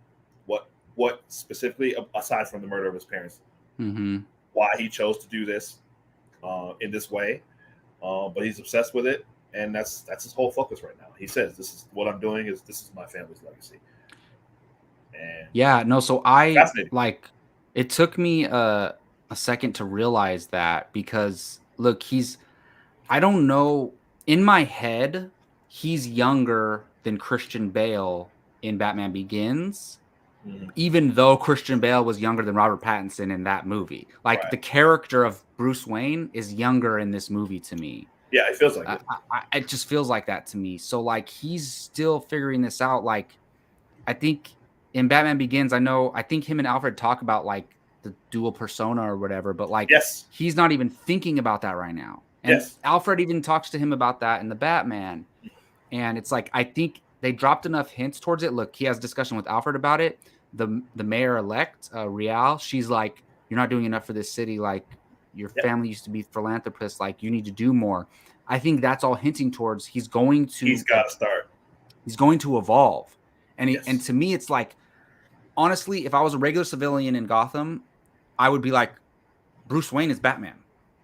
what specifically, aside from the murder of his parents, why he chose to do this in this way. But he's obsessed with it, and that's his whole focus right now. He says, "This is what I'm doing. This is my family's legacy." And so I like. It took me a second to realize that because look, I don't know. In my head, he's younger than Christian Bale in Batman Begins, even though Christian Bale was younger than Robert Pattinson in that movie. Like, the character of Bruce Wayne is younger in this movie to me. Yeah, it feels like it. It just feels like that to me. So, like, he's still figuring this out. Like, I think in Batman Begins, I think him and Alfred talk about, like, the dual persona or whatever, but, like, he's not even thinking about that right now. And Alfred even talks to him about that in the Batman. And it's like, I think they dropped enough hints towards it. Look, he has discussion with Alfred about it. The mayor-elect, Rial, she's like, you're not doing enough for this city. Like, your family used to be philanthropists. Like, you need to do more. I think that's all hinting towards he's got to start. He's going to evolve. And Yes. and to me, it's like, honestly, if I was a regular civilian in Gotham, I would be like, Bruce Wayne is Batman.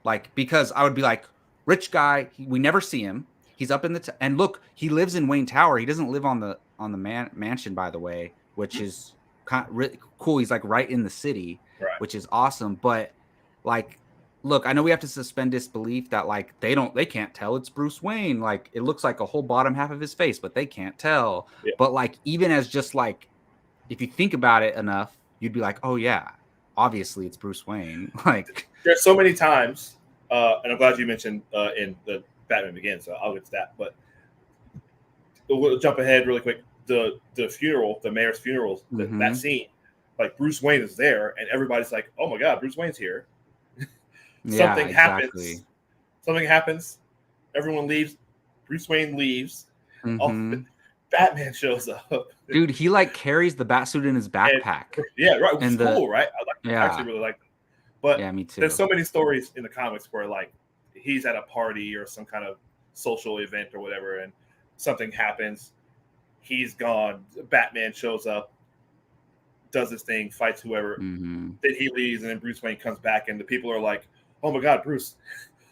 Like, because I would be like, rich guy, we never see him. He's up in the and look, he lives in Wayne Tower. He doesn't live on the mansion, by the way, which is kind of really cool. He's like right in the city, which is awesome. But like, look, I know we have to suspend disbelief that like they can't tell it's Bruce Wayne. Like, it looks like a whole bottom half of his face, but they can't tell. Yeah. But like, even as just like, if you think about it enough, you'd be like, oh yeah, obviously it's Bruce Wayne. Like, there's so many times, and I'm glad you mentioned in the Batman Begins, so I'll get to that. But we'll jump ahead really quick. The funeral, the mayor's funeral, that scene, like Bruce Wayne is there, and everybody's like, "Oh my God, Bruce Wayne's here!" Something happens. Something happens. Everyone leaves. Bruce Wayne leaves. Batman shows up. Dude, he like carries the Batsuit in his backpack. Right. Which is cool, right? I actually really like that. But me too. There's so many stories in the comics where like he's at a party or some kind of social event or whatever, and something happens. He's gone. Batman shows up, does his thing, fights whoever. Then he leaves, and then Bruce Wayne comes back, and the people are like, "Oh my God, Bruce,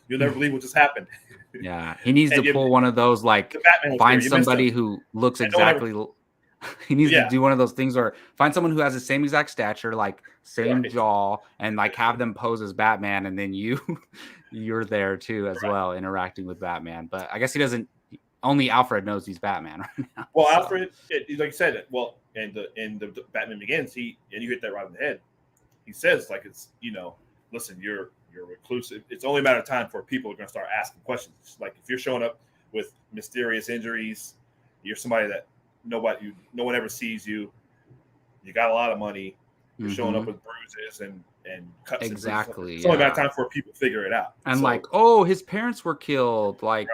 you'll never believe what just happened." Yeah, he needs to pull one of those, like, find somebody who looks exactly. He needs to do one of those things where find someone who has the same exact stature, like same jaw, and like have them pose as Batman, and then you're there too as well, interacting with Batman. But I guess he doesn't. Only Alfred knows he's Batman right now. Well, so. Alfred, like you said, well, in the Batman Begins, and you hit that right in the head. He says, like, it's, listen, you're reclusive. It's only a matter of time for people are going to start asking questions. It's like if you're showing up with mysterious injuries, you're somebody that no one ever sees you. You got a lot of money. You're showing up with bruises and cuts. Exactly. It's only a matter of time for people to figure it out. And like, oh, his parents were killed. Like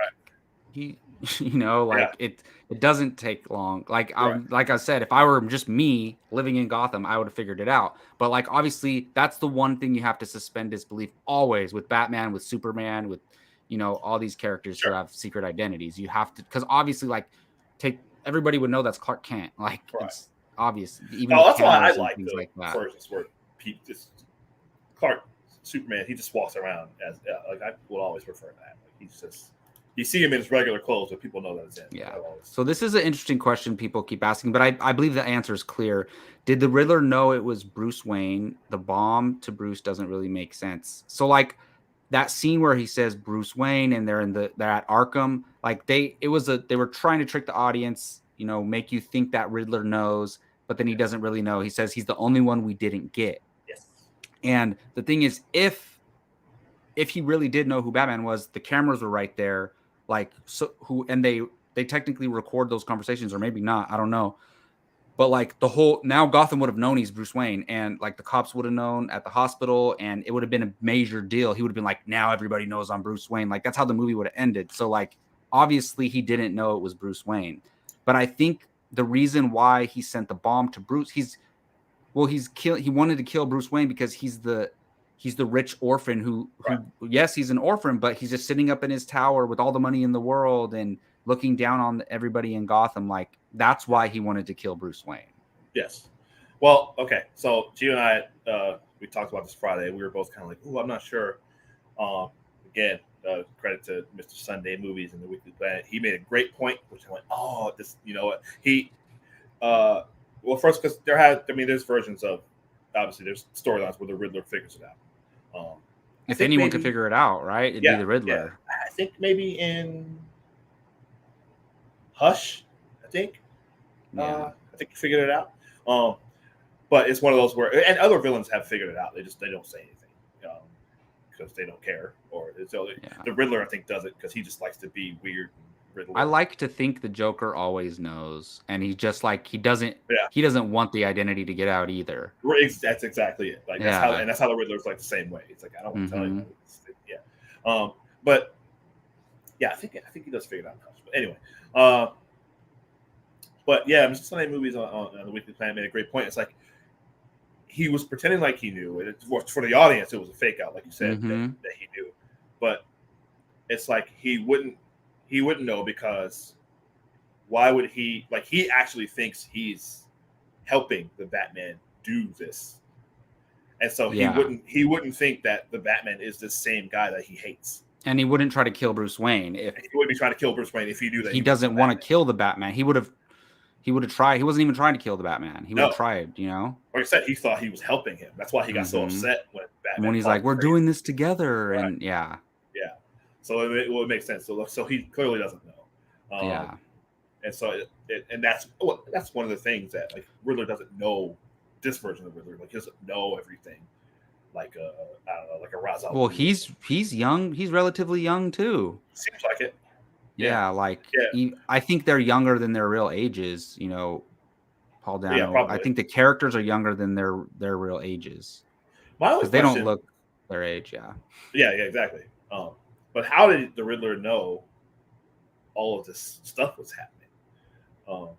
he. It doesn't take long. Like like I said, if I were just me living in Gotham, I would have figured it out. But like, obviously, that's the one thing you have to suspend disbelief always with Batman, with Superman, with all these characters who have secret identities. You have to, because obviously, like, everybody would know that's Clark Kent. Like, it's obvious. Even that's why I like the versions where Clark Superman, he just walks around as like I would always prefer that. Like, he's just. You see him in his regular clothes, but people know that it's him. Yeah. So this is an interesting question people keep asking, but I believe the answer is clear. Did the Riddler know it was Bruce Wayne? The bomb to Bruce doesn't really make sense. So like that scene where he says Bruce Wayne and they're at Arkham, like they were trying to trick the audience, make you think that Riddler knows, but then he doesn't really know. He says he's the only one we didn't get. Yes. And the thing is, if he really did know who Batman was, the cameras were right there. Like, so and they technically record those conversations, or maybe not, I don't know. But like now Gotham would have known he's Bruce Wayne, and like the cops would have known at the hospital, and it would have been a major deal. He would have been like, now everybody knows I'm Bruce Wayne. Like, that's how the movie would have ended. So like, obviously he didn't know it was Bruce Wayne. But I think the reason why he sent the bomb to Bruce, he wanted to kill Bruce Wayne because he's the rich orphan who yes, he's an orphan, but he's just sitting up in his tower with all the money in the world and looking down on everybody in Gotham. Like, that's why he wanted to kill Bruce Wayne. Yes. Well, okay. So Gio and I, we talked about this Friday. We were both kind of like, "Ooh, I'm not sure." Again, credit to Mr. Sunday Movies and the Weekly Planet. He made a great point, which I went, "Oh, this, what?" He, well, first, because there's versions of, obviously, there's storylines where the Riddler figures it out. If anyone could figure it out, right? It'd be the Riddler. Yeah. I think maybe in Hush, I think he figured it out. But it's one of those where, and other villains have figured it out. They don't say anything because they don't care. Or the Riddler, I think, does it because he just likes to be weird. Riddler. I like to think the Joker always knows, and he just like he doesn't want the identity to get out either. That's exactly it. Like that's how the Riddler's like the same way. It's like, I don't want to tell you. But yeah, I think he does figure it out. But anyway, but yeah, Mr. Sunday Movies on the Weekly Planet made a great point. It's like he was pretending like he knew, and for the audience, it was a fake out, like you said, Mm-hmm. that he knew. But it's like he wouldn't know, because why would he? Like, he actually thinks he's helping the Batman do this, and so he wouldn't think that the Batman is the same guy that he hates. And he wouldn't try to kill Bruce Wayne if he wouldn't be trying to kill Bruce Wayne if he knew that he doesn't want to kill the Batman. He would have tried. He wasn't even trying to kill the Batman. He would have tried, you know? Like I said, he thought he was helping him. That's why he got so upset when Batman. When he's like, "We're doing this together," right. And yeah. So it makes sense. So he clearly doesn't know. And so and that's one of the things that, like, Riddler doesn't know. This version of Riddler, like, he doesn't know everything. Like I don't know, like a Ra's al Ghul. Well, he's young. He's relatively young too. Seems like it. Yeah, I think they're younger than their real ages. You know, Paul Dano. Yeah, I think the characters are younger than their real ages. Because they don't look their age. Yeah, exactly. But how did the Riddler know all of this stuff was happening?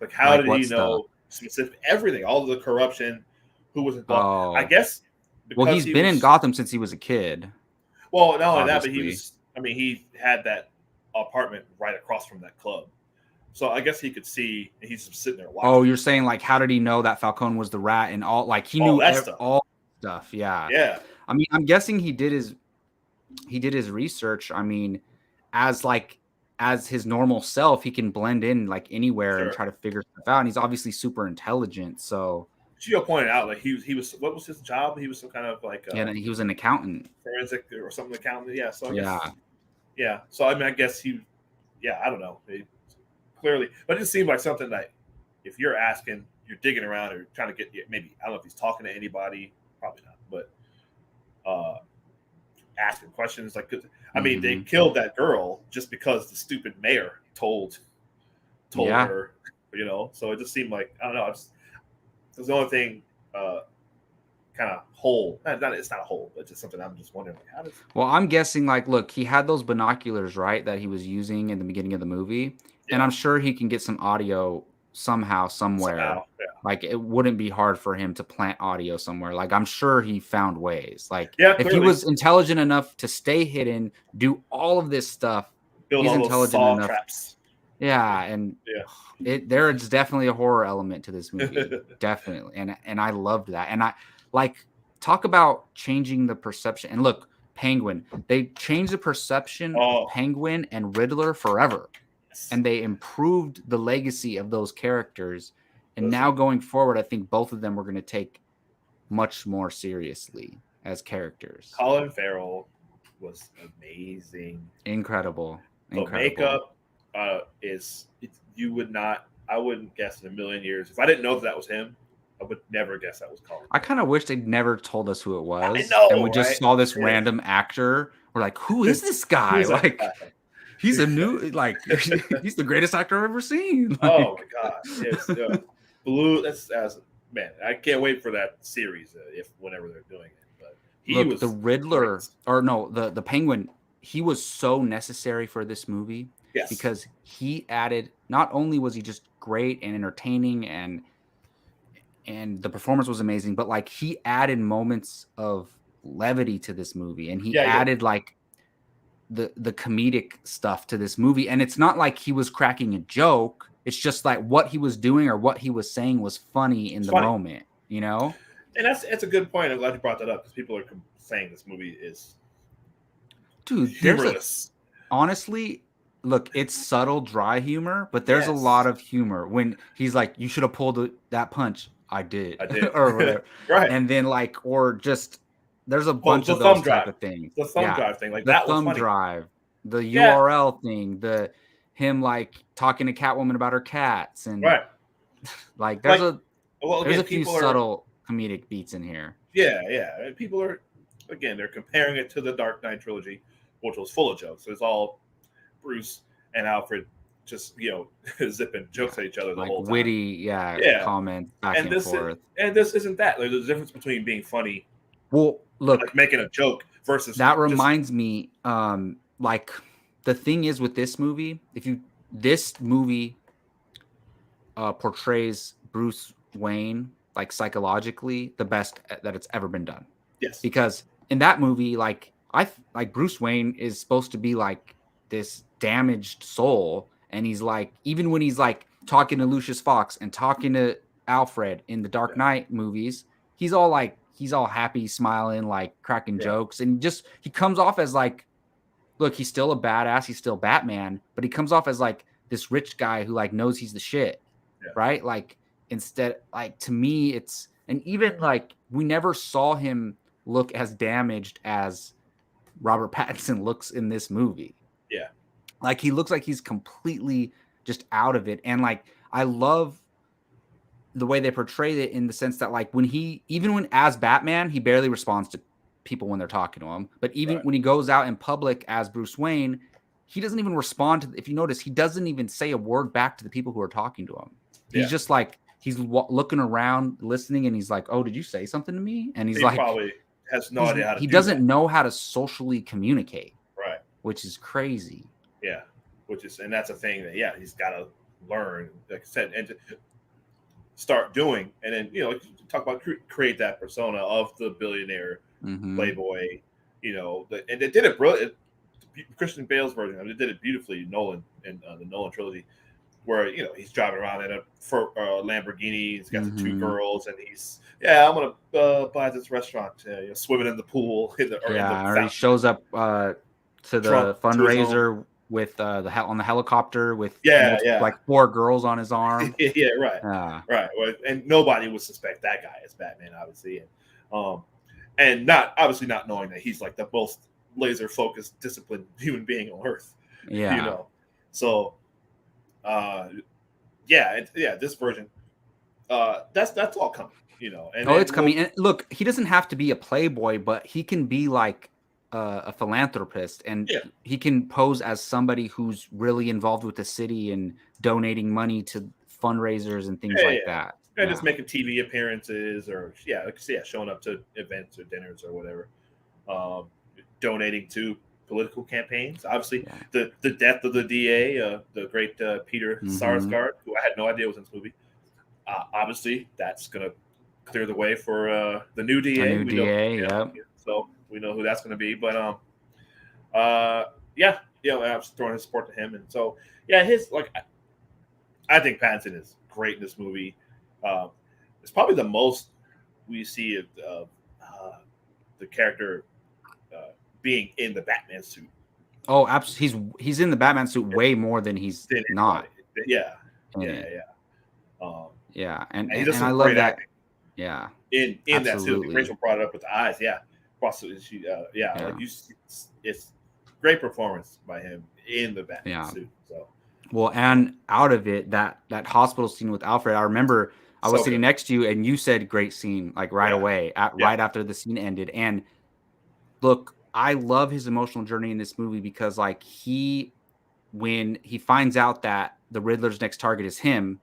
Like, how did he know specific everything, all of the corruption, who was involved? I guess. Well, he's been in Gotham since he was a kid. Well, not only that, but he had that apartment right across from that club. So I guess he could see, and he's just sitting there watching. Oh, you're saying, like, how did he know that Falcone was the rat and all? Like, he knew all stuff. Yeah. Yeah. I mean, I'm guessing he did his research. I mean, as his normal self, he can blend in, like, anywhere and try to figure stuff out. And he's obviously super intelligent. So Gio pointed out, like, he was, what was his job? He was some kind of, like, he was an accountant, forensic or something, accountant. Yeah. So I guess, yeah. So I mean, I guess I don't know. Clearly, but it just seemed like something that, if you're asking, you're digging around or trying to get, maybe, I don't know if he's talking to anybody, probably not, but asking questions, like, I mean, they killed that girl just because the stupid mayor told her, you know. So it just seemed like, I don't know. It was the only thing, kind of hole. It's not a hole, but just something I'm just wondering. Like, how does? Well, I'm guessing, like, look, he had those binoculars, right, that he was using in the beginning of the movie, and I'm sure he can get some audio somehow, somewhere. Like, it wouldn't be hard for him to plant audio somewhere. Like, I'm sure he found ways. Like, if he was intelligent enough to stay hidden, do all of this stuff, build all those saw traps. Yeah, and there is definitely a horror element to this movie, definitely, and I loved that. And I talk about changing the perception. And look, Penguin, they changed the perception of Penguin and Riddler forever, and they improved the legacy of those characters. And now going forward, I think both of them we're going to take much more seriously as characters. Colin Farrell was amazing, incredible. Makeup I wouldn't guess in a million years, if I didn't know that was him, I would never guess that was Colin. I kind of wish they'd never told us who it was. I know, and we just saw this random actor. We're like, who is this guy? Like, he's a new, like, he's the greatest actor I've ever seen. Like, oh my god, yes, Blue. That's man. I can't wait for that series whenever they're doing it. But he was the Riddler, or no, the Penguin. He was so necessary for this movie. Yes. Because he added. Not only was he just great and entertaining, and the performance was amazing, but, like, he added moments of levity to this movie, and he added like the comedic stuff to this movie. And it's not like he was cracking a joke. It's just like what he was doing or what he was saying was funny in the moment, you know? And that's a good point. I'm glad you brought that up, because people are saying this movie is humorless. Honestly, look, it's subtle, dry humor, but there's a lot of humor when he's like, you should have pulled that punch. I did. Or whatever. Right. And then, like, or just, there's a bunch of those type of things. The thumb drive thing. Like, the that thumb was funny. drive, the URL thing, him, like, talking to Catwoman about her cats. And like, there's a few subtle comedic beats in here. Yeah. People are, again, they're comparing it to the Dark Knight trilogy, which was full of jokes. It's all Bruce and Alfred just, zipping jokes at each other the whole time. Witty, comments back and forth. And this isn't that. There's a difference between being funny, well, look, like making a joke, versus that reminds me, like, the thing is with this movie, this movie portrays Bruce Wayne like psychologically the best that it's ever been done. Yes. Because in that movie, like Bruce Wayne is supposed to be like this damaged soul, and he's like, even when he's like talking to Lucius Fox and talking to Alfred in the Dark Knight movies, he's all happy, smiling, like cracking jokes, and he comes off as like, look, he's still a badass, he's still Batman, but he comes off as like this rich guy who like knows he's the shit, right? Like instead, like to me, it's, and even like we never saw him look as damaged as Robert Pattinson looks in this movie. Yeah. Like he looks like he's completely just out of it. And like, I love the way they portray it in the sense that like even when as Batman, he barely responds to people when they're talking to him. But even when he goes out in public as Bruce Wayne, he doesn't even respond to, if you notice, he doesn't even say a word back to the people who are talking to him. He's just like, he's looking around, listening, and he's like, "Oh, did you say something to me?" And he like, probably has no idea how to. He doesn't know how to socially communicate, right? Which is crazy. Yeah, and that's a thing that he's got to learn, like I said, and to start doing, and then talk about create that persona of the billionaire playboy, and they did it brilliant. Christian Bale's version, they did it beautifully. Nolan and the Nolan trilogy, where he's driving around in a Lamborghini. He's got the two girls, and he's I'm gonna buy this restaurant, swimming in the pool. Or he shows up to the fundraiser with on the helicopter with like 4 girls on his arm. Right. And nobody would suspect that guy as Batman, obviously, and obviously not knowing that he's like the most laser focused, disciplined human being on Earth. So. This version, that's all coming, And it's coming. And look, he doesn't have to be a playboy, but he can be like a philanthropist, and he can pose as somebody who's really involved with the city and donating money to fundraisers and things like that. And just making TV appearances, or showing up to events or dinners or whatever, donating to political campaigns. Obviously, the death of the DA, the great Peter Sarsgaard, who I had no idea was in this movie. Obviously, that's going to clear the way for the new DA. So we know who that's going to be. But I was throwing his support to him, and so I think Pattinson is great in this movie. It's probably the most we see of the character being in the Batman suit. Oh, absolutely. He's in the Batman suit way more than he's not. And I love that. Acting. Yeah. In that suit. Rachel brought it up with the eyes. Yeah. Like it's great performance by him in the Batman suit. So. Well, and out of it, that hospital scene with Alfred, I remember I was sitting next to you and you said great scene, like right away, right after the scene ended. And look, I love his emotional journey in this movie because like when he finds out that the Riddler's next target is him,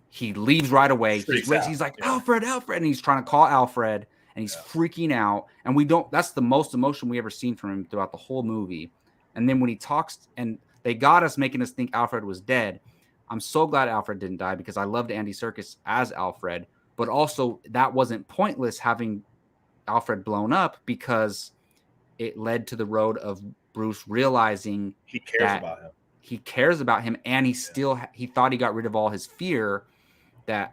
he leaves right away. He's like, Alfred, and he's trying to call Alfred and he's freaking out. And that's the most emotion we ever seen from him throughout the whole movie. And then when he talks, and they got us making us think Alfred was dead. I'm so glad Alfred didn't die because I loved Andy Serkis as Alfred, but also that wasn't pointless having Alfred blown up because it led to the road of Bruce realizing he cares about him. He cares about him, and he thought he got rid of all his fear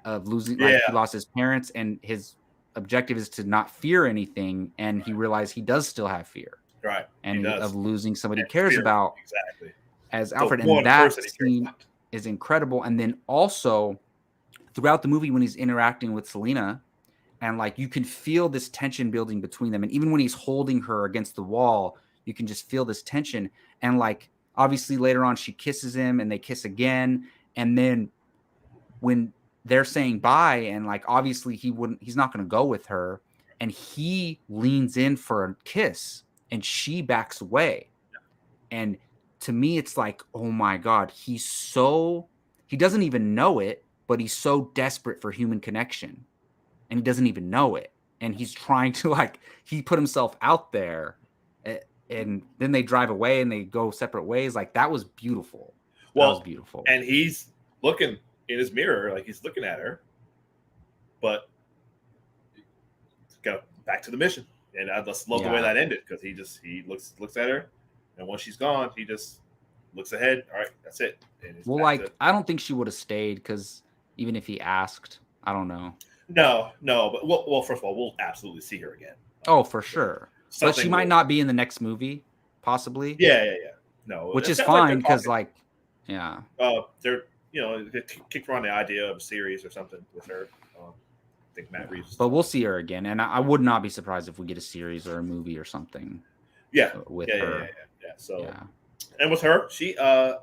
of losing. Like he lost his parents, and his objective is to not fear anything. And he realized he does still have fear, right? And of losing somebody he cares about, exactly. As Alfred, and that scene is incredible. And then also throughout the movie when he's interacting with Selina. And like you can feel this tension building between them. And even when he's holding her against the wall, you can just feel this tension. And like obviously later on she kisses him and they kiss again. And then when they're saying bye, and like obviously he's not going to go with her. And he leans in for a kiss and she backs away. And to me, it's like, oh my God, he doesn't even know it, but he's so desperate for human connection. And he doesn't even know it. And he's trying to he put himself out there, and then they drive away and they go separate ways. Like that was beautiful. That was beautiful. And he's looking in his mirror, like he's looking at her, but got back to the mission. And I just love the way that ended because he looks at her, and once she's gone, he just looks ahead. All right, that's it. Well, I don't think she would have stayed because even if he asked, I don't know. No, but well, first of all, we'll absolutely see her again. Oh, for sure. But she might not be in the next movie, possibly. Yeah. No, which is fine because yeah. They're they kicked around the idea of a series or something with her. I think Matt Reeves. But we'll see her again, and I would not be surprised if we get a series or a movie or something. Yeah, with her. Yeah. So, and with her, she, I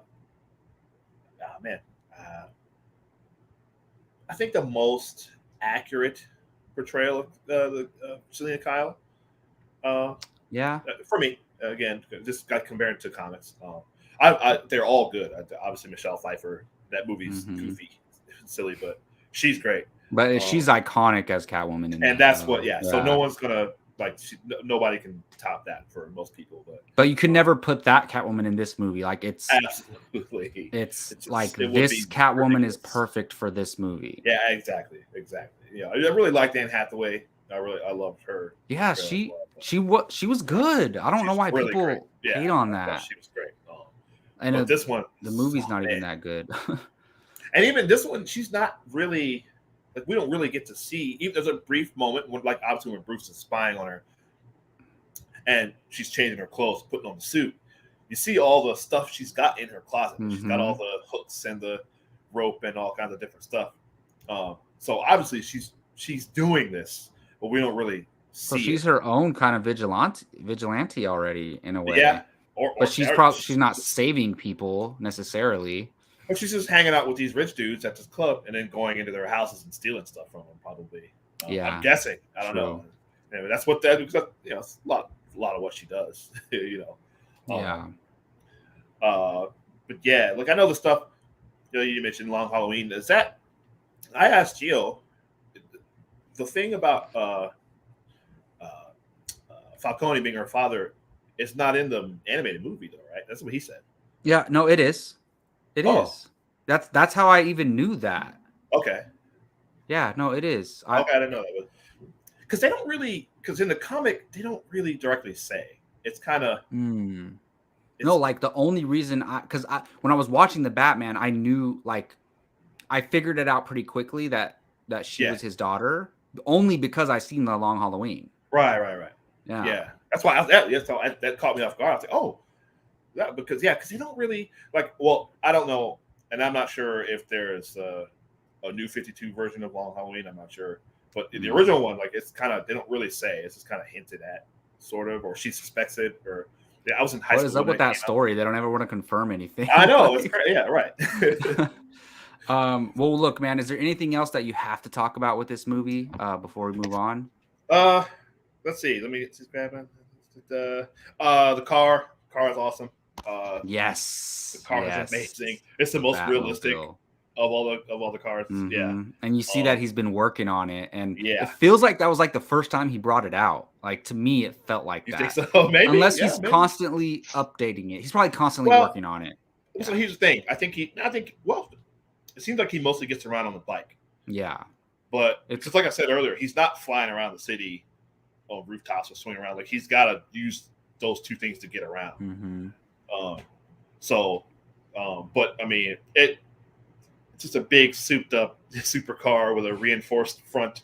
think the most accurate portrayal of Selena Kyle. For me, again, this got compared to comics. They're all good. Obviously, Michelle Pfeiffer. That movie's goofy, silly, but she's great. But she's iconic as Catwoman, and that's what. So no one's gonna nobody can top that for most people. But you could never put that Catwoman in this movie. Like it's absolutely. It's like this Catwoman ridiculous. Is perfect for this movie. Yeah, exactly. Yeah, I really liked Anne Hathaway. I loved her. Yeah, she was good. I don't know why really people hate on that. She was great. And this one, the movie's not even that good. And even this one, she's not really. Like we don't really get to see. Even there's a brief moment when, obviously, when Bruce is spying on her, and she's changing her clothes, putting on the suit. You see all the stuff she's got in her closet. She's got all the hooks and the rope and all kinds of different stuff. So obviously, she's doing this, but we don't really see. So she's her own kind of vigilante already in a way. Yeah, but she's not saving people necessarily. Or she's just hanging out with these rich dudes at this club and then going into their houses and stealing stuff from them, probably. I'm guessing. I don't know. Anyway, that's what it's a lot of what she does, But yeah, I know the stuff you mentioned Long Halloween. Is that I asked Gio the thing about Falcone being her father is not in the animated movie though, right? That's what he said. Yeah, no, it is. It is. That's how I even knew that. Okay. Yeah, no, it is. I didn't know that. Because they don't really, because in the comic, they don't really directly say. It's kind of. No, the only reason when I was watching the Batman, I knew, I figured it out pretty quickly that she was his daughter, only because I seen the Long Halloween. Right. Yeah. That's why that caught me off guard. I was like, oh. Because they don't really I don't know, and I'm not sure if there's a new 52 version of Long Halloween. I'm not sure, but the original one, it's kind of they don't really say. It's just kind of hinted at, sort of, or she suspects it. Or I was in high school. What is up with that story? They don't ever want to confirm anything. I know it's great. Yeah, right. Well, look, man. Is there anything else that you have to talk about with this movie before we move on? Let's see. Let me get this Batman. The car is awesome. Yes, the car is amazing. It's the most realistic of all the cars. Yeah, and you see that he's been working on it, and it feels like that was the first time he brought it out. To me, it felt like you that. Think so? Maybe, unless he's constantly updating it. He's probably constantly working on it. So here's the thing. I think it seems like he mostly gets around on the bike. Yeah, but it's like I said earlier, he's not flying around the city on rooftops or swinging around. He's got to use those two things to get around. But I mean, it's just a big souped up supercar with a reinforced front.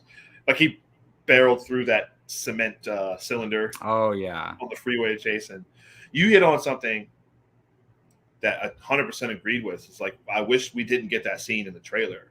He barreled through that cement cylinder. Oh yeah, on the freeway chase, and you hit on something that I 100% agreed with. It's I wish we didn't get that scene in the trailer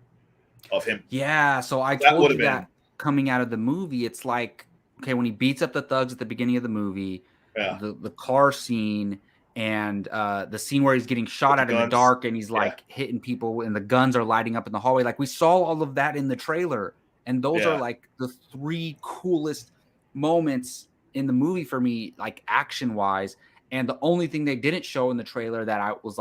of him. Yeah, so I told you that coming out of the movie, it's okay, when he beats up the thugs at the beginning of the movie, the car scene. And the scene where he's getting shot at in the dark and he's hitting people and the guns are lighting up in the hallway. We saw all of that in the trailer. And those are the three coolest moments in the movie for me, action wise. And the only thing they didn't show in the trailer that I was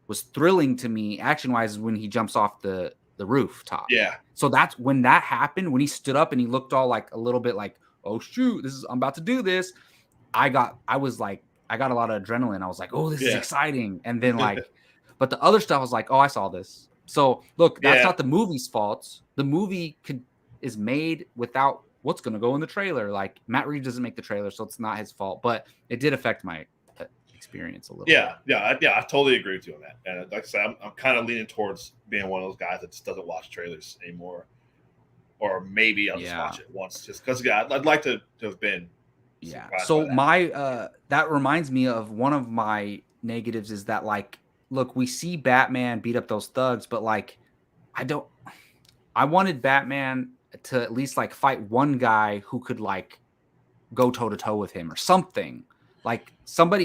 was thrilling to me action wise is when he jumps off the rooftop. Yeah. So that's when that happened, when he stood up and he looked all a little bit oh shoot, I'm about to do this. I got a lot of adrenaline. I was oh, this is exciting. And then but the other stuff was oh, I saw this. So look, that's not the movie's fault. The movie is made without what's going to go in the trailer? Like Matt Reeves doesn't make the trailer, so it's not his fault, but it did affect my experience a little. Yeah. I totally agree with you on that. And like I said, I'm kind of leaning towards being one of those guys that just doesn't watch trailers anymore, or maybe I'll just watch it once, just because I'd like to have been. Yeah. So that reminds me of one of my negatives is that, like, look, we see Batman beat up those thugs, but like, I wanted Batman to at least like fight one guy who could like go toe to toe with him or something. Like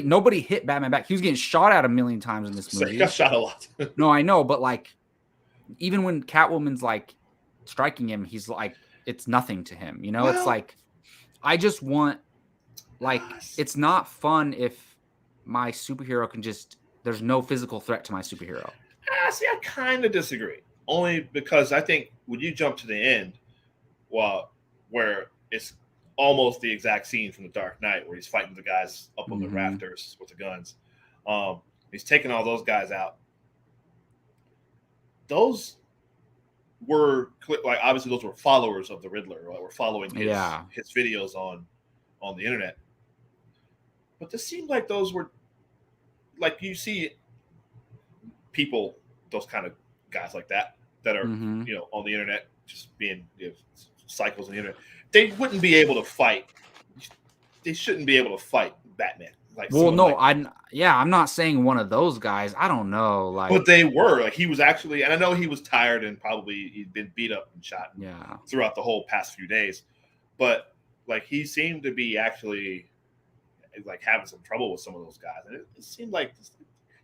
nobody hit Batman back. He was getting shot at a million times in this movie. He got shot a lot. No, I know, but like, even when Catwoman's like striking him, he's like, it's nothing to him. You know, it's like, I just want, like, it's not fun if my superhero can just, there's no physical threat to my superhero. See, I kind of disagree. Only because I think when you jump to the end, where it's almost the exact scene from The Dark Knight where he's fighting the guys up on the rafters with the guns. He's taking all those guys out. Those were like, obviously those were followers of the Riddler, right? Were following his videos on the internet. But this seemed like those were, like, you see people, those kind of guys like that are on the internet, just being cycles on the internet. They wouldn't be able to fight. They shouldn't be able to fight Batman. Like, well, no, I'm not saying one of those guys. I don't know, like, but they were, like, he was actually, and I know he was tired and probably he'd been beat up and shot throughout the whole past few days, but like, he seemed to be actually like having some trouble with some of those guys, and it seemed like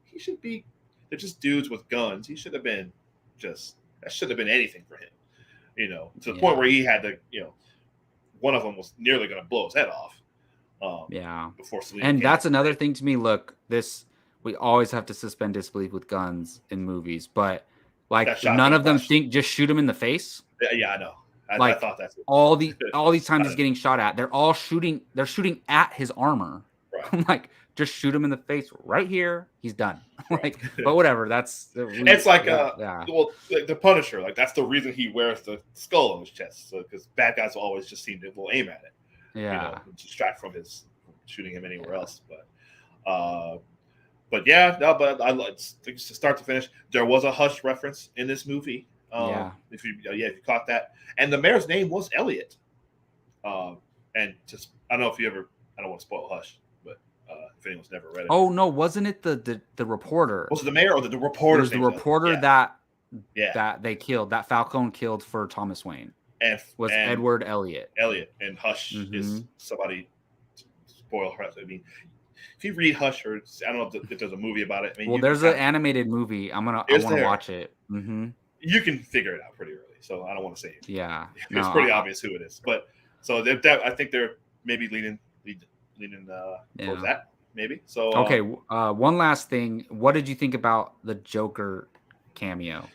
he should be. They're just dudes with guns. He should have been that shouldn't have been anything for him, to the point where he had to, one of them was nearly going to blow his head off. Before Selena and that's another thing to me. Look, we always have to suspend disbelief with guns in movies, but like, none of them think just shoot him in the face. Yeah, I know. I thought that's all these times he's getting shot at. They're all shooting. They're shooting at his armor. Right. I'm like, just shoot him in the face right here. He's done. Like, but whatever. It's like well, the Punisher. Like, that's the reason he wears the skull on his chest. So because bad guys will always just seem to aim at it. Distract from his shooting him anywhere else. But I like, start to finish, there was a Hush reference in this movie. If you caught that, and the mayor's name was Elliot. And just, I don't know if you ever, I don't want to spoil Hush, but if anyone's never read it. Oh no, wasn't it the reporter? Was it the mayor or the reporter? It was the reporter that they killed, that Falcone killed for Thomas Wayne. And Edward Elliot. And Hush is somebody. Spoil Hush. I mean, if you read Hush, or I don't know if there's a movie about it. I mean, there's an animated movie. I want to watch it. You can figure it out pretty early, so I don't want to say it. Yeah, it's pretty obvious who it is. But so I think they're maybe leaning towards that. Maybe. So okay. One last thing. What did you think about the Joker cameo?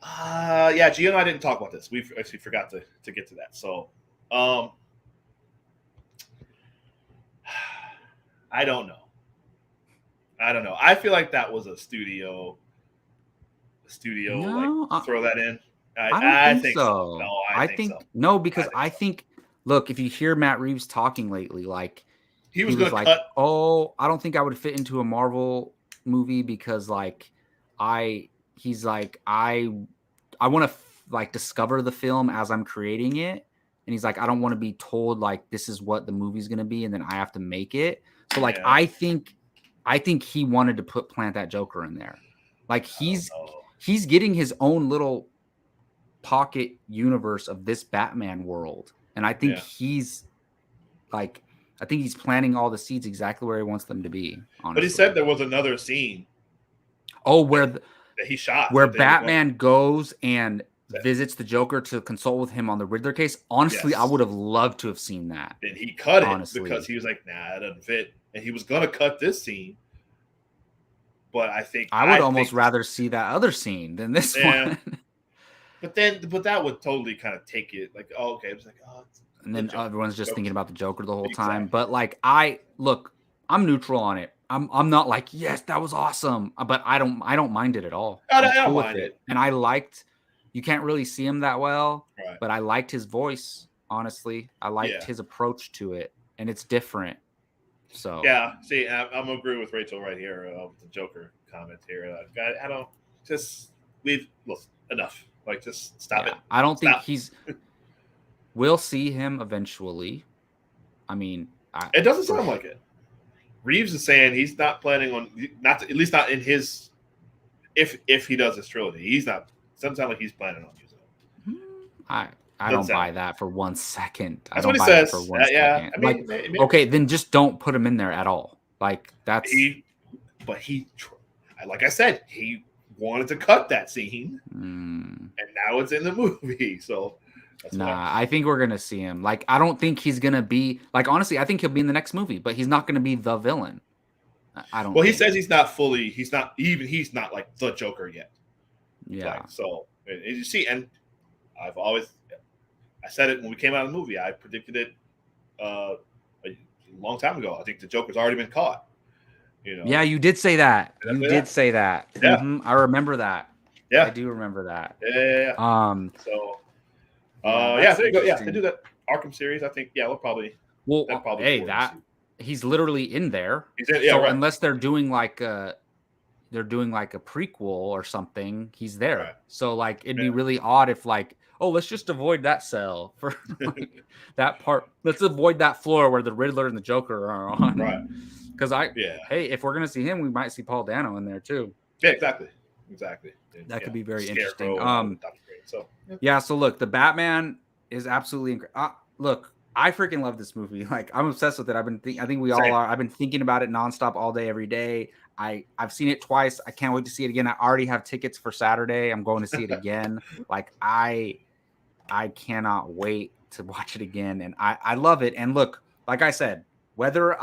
Gio and I didn't talk about this. We actually forgot to get to that. So, I don't know. I feel like that was a studio like, throw that in. I think so. No, I think so. No, because I think look, if you hear Matt Reeves talking lately, like, he was like, cut. Oh, I don't think I would fit into a Marvel movie because like he's like, I want to like discover the film as I'm creating it. And he's like, I don't want to be told like, this is what the movie's going to be. And then I have to make it. So like, I think he wanted to plant that Joker in there. Like he's getting his own little pocket universe of this Batman world. And I think he's planting all the seeds exactly where he wants them to be. Honestly. But he said there was another scene. Oh, that he shot. Where Batman goes and visits the Joker to consult with him on the Riddler case. Honestly, I would have loved to have seen that. And he cut it because he was like, nah, it doesn't fit. And he was going to cut this scene. But I think I would almost rather see that other scene than this one. But that would totally kind of take it like, oh, okay. It was like, oh. And then everyone's just thinking about the Joker the whole time. But like, I'm neutral on it. I'm not like, yes, that was awesome. But I don't mind it at all. I don't mind it. And you can't really see him that well, but I liked his voice honestly. I liked his approach to it, and it's different. So yeah, see, I'm gonna agree with Rachel right here. The Joker comment here. I don't just leave. Look, enough. Like, just stop it. I don't think he's. We'll see him eventually. I mean, it doesn't sound like it. Reeves is saying he's not planning on at least not in his. If he does this trilogy, he's not. Doesn't sound like he's planning on using it. I don't buy that for 1 second. That's what he says. For 1 second. I mean, maybe. Okay, then just don't put him in there at all. Like, that's. Like I said, he wanted to cut that scene, and now it's in the movie. So, I think we're gonna see him. Like, I don't think he's gonna be like. Honestly, I think he'll be in the next movie, but he's not gonna be the villain. I don't. Well, he says he's not fully. He's not like the Joker yet. Yeah. So, and you see, and I said it when we came out of the movie. I predicted it a long time ago. I think the Joker's already been caught. Yeah, you did say that. You did say that. Yeah. I remember that. Yeah, I do remember that. Yeah. So. There you go. Yeah, they do that Arkham series. I think. Yeah, we'll probably. Well, he's literally in there. He's in, yeah, so right. Unless they're doing like a prequel or something, he's there. Right. So like it'd be really odd if like, oh, let's just avoid that cell for like, that part. Let's avoid that floor where the Riddler and the Joker are on. Right. Because hey, if we're gonna see him, we might see Paul Dano in there too. Yeah, exactly. That could be very interesting. So so look, the Batman is absolutely incredible. Look, I freaking love this movie. Like, I'm obsessed with it. I think we all are. I've been thinking about it nonstop all day, every day. I've seen it twice. I can't wait to see it again. I already have tickets for Saturday. I'm going to see it again. Like, I cannot wait to watch it again. And I love it. And look, like I said, whether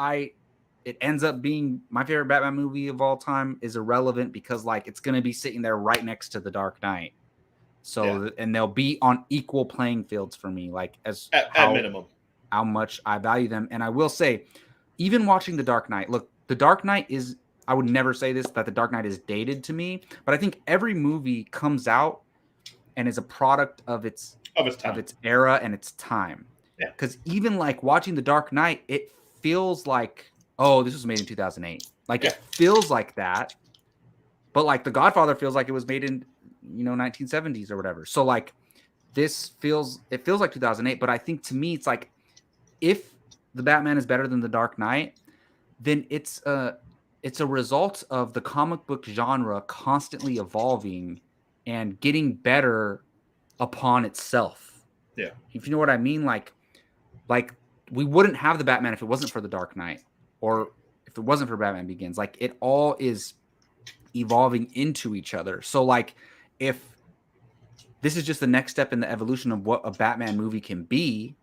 it ends up being my favorite Batman movie of all time is irrelevant, because like it's going to be sitting there right next to The Dark Knight. So, and they'll be on equal playing fields for me, like at minimum, how much I value them. And I will say, even watching The Dark Knight, look, The Dark Knight is, I would never say this, that The Dark Knight is dated to me, but I think every movie comes out and is a product of its era and its time. Yeah. Because even like watching The Dark Knight, it feels like, oh, this was made in 2008. Like it feels like that. But like The Godfather feels like it was made in 1970s or whatever. So like it feels like 2008, but I think to me it's like, if the Batman is better than The Dark Knight, then it's a result of the comic book genre constantly evolving and getting better upon itself. Yeah. If you know what I mean, like we wouldn't have the Batman if it wasn't for The Dark Knight, or if it wasn't for Batman Begins. Like, it all is evolving into each other. So like, if this is just the next step in the evolution of what a Batman movie can be,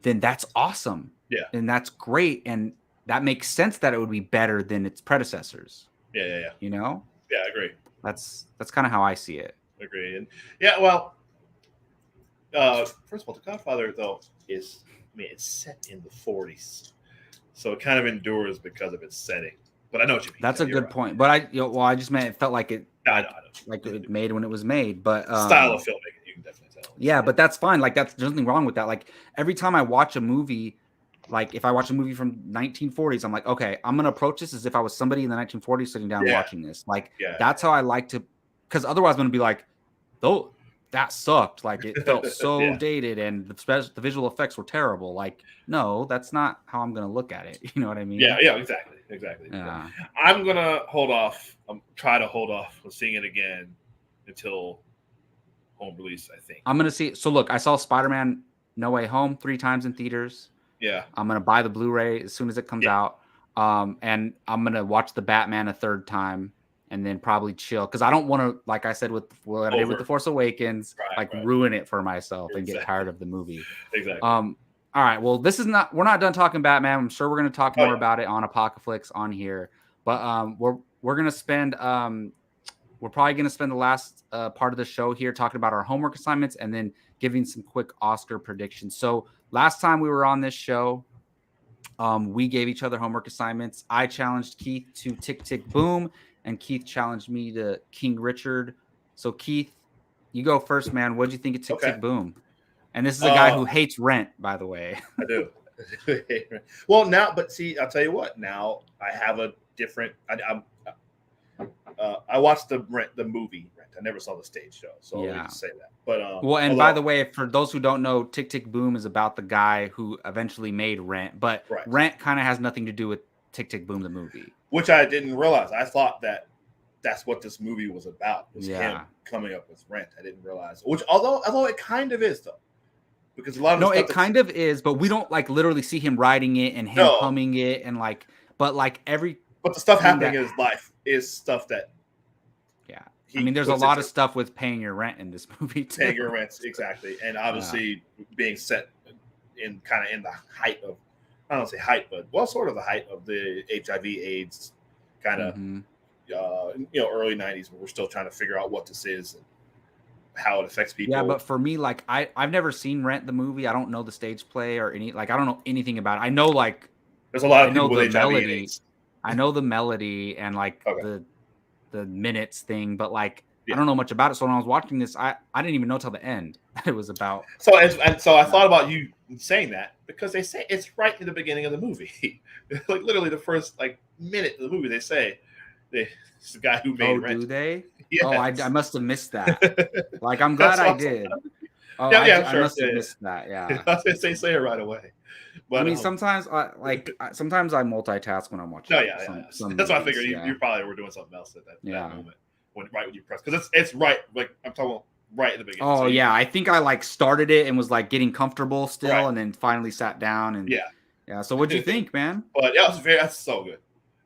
then that's awesome. Yeah. And that's great. And that makes sense that it would be better than its predecessors. Yeah. Yeah, I agree. That's kind of how I see it. I agree. And well, first of all, The Godfather though it's set in the 40s. So it kind of endures because of its setting. But I know what you mean. That's a good point. But I just meant it felt like it. I know. Like it made when it was made, but style of filmmaking, you can definitely tell. Yeah, but that's fine. Like, there's nothing wrong with that. Like, every time I watch a movie, like if I watch a movie from 1940s, I'm like, okay, I'm gonna approach this as if I was somebody in the 1940s sitting down watching this. Like, that's how I like to, because otherwise I'm gonna be like, though that sucked. Like, it felt so dated, and the visual effects were terrible. Like, no, that's not how I'm gonna look at it. You know what I mean? Yeah, exactly. Yeah. I'm gonna hold off. Try to hold off on seeing it again until home release, I think. I'm gonna see. So look, I saw Spider-Man No Way Home 3 times in theaters. Yeah. I'm gonna buy the Blu-ray as soon as it comes out. And I'm gonna watch the Batman a 3rd time, and then probably chill, because I don't want to, like I said with what I did with The Force Awakens, ruin it for myself and get tired of the movie. Exactly. All right. Well, we're not done talking Batman. I'm sure we're going to talk more about it on Apocalypse on here, but we're going to spend we're probably going to spend the last part of the show here talking about our homework assignments and then giving some quick Oscar predictions. So last time we were on this show, we gave each other homework assignments. I challenged Keith to Tick, Tick, Boom, and Keith challenged me to King Richard. So Keith, you go first, man. What'd you think of Tick, Tick, Boom? And this is a guy who hates Rent, by the way. I do. Well, now, but see, I'll tell you what. Now I have a different. I watched the movie Rent. I never saw the stage show, so let me just say that. But well, and by the way, for those who don't know, Tick Tick Boom is about the guy who eventually made Rent, but Rent kind of has nothing to do with Tick Tick Boom the movie, which I didn't realize. I thought that's what this movie was about. Was him coming up with Rent. I didn't realize. Which although it kind of is though. Because a lot of it kind of is, but we don't like literally see him writing it and him humming it and like, but the stuff happening in his life is stuff that. Yeah, I mean, there's a lot of stuff with paying your rent in this movie too. Paying your rent, exactly, and obviously being set in kind of in the height of, I don't say height, but sort of the height of the HIV/AIDS kind of, early '90s, where we're still trying to figure out what this is. And how it affects people. Yeah, but for me, like I've never seen Rent the movie. I don't know the stage play or I don't know anything about it. I know like there's a lot of people with HIV melody. I know the melody and like the minutes thing, but like I don't know much about it. So when I was watching this, I didn't even know till the end that it was about. So I thought about you saying that because they say it's right in the beginning of the movie, like literally the first like minute of the movie. They say it's the guy who made Rent. Do they? Yes. Oh, I must have missed that. Like, I'm glad I did. Oh, yeah, I must have missed that. Yeah. They say it right away. But I mean, sometimes sometimes I multitask when I'm watching. No, some that's why I figured you probably were doing something else at that moment when you press because it's right. Like I'm talking about right in the beginning. Oh so I think I like started it and was like getting comfortable still, and then finally sat down and yeah. So what'd you think, man? But yeah, that's so good.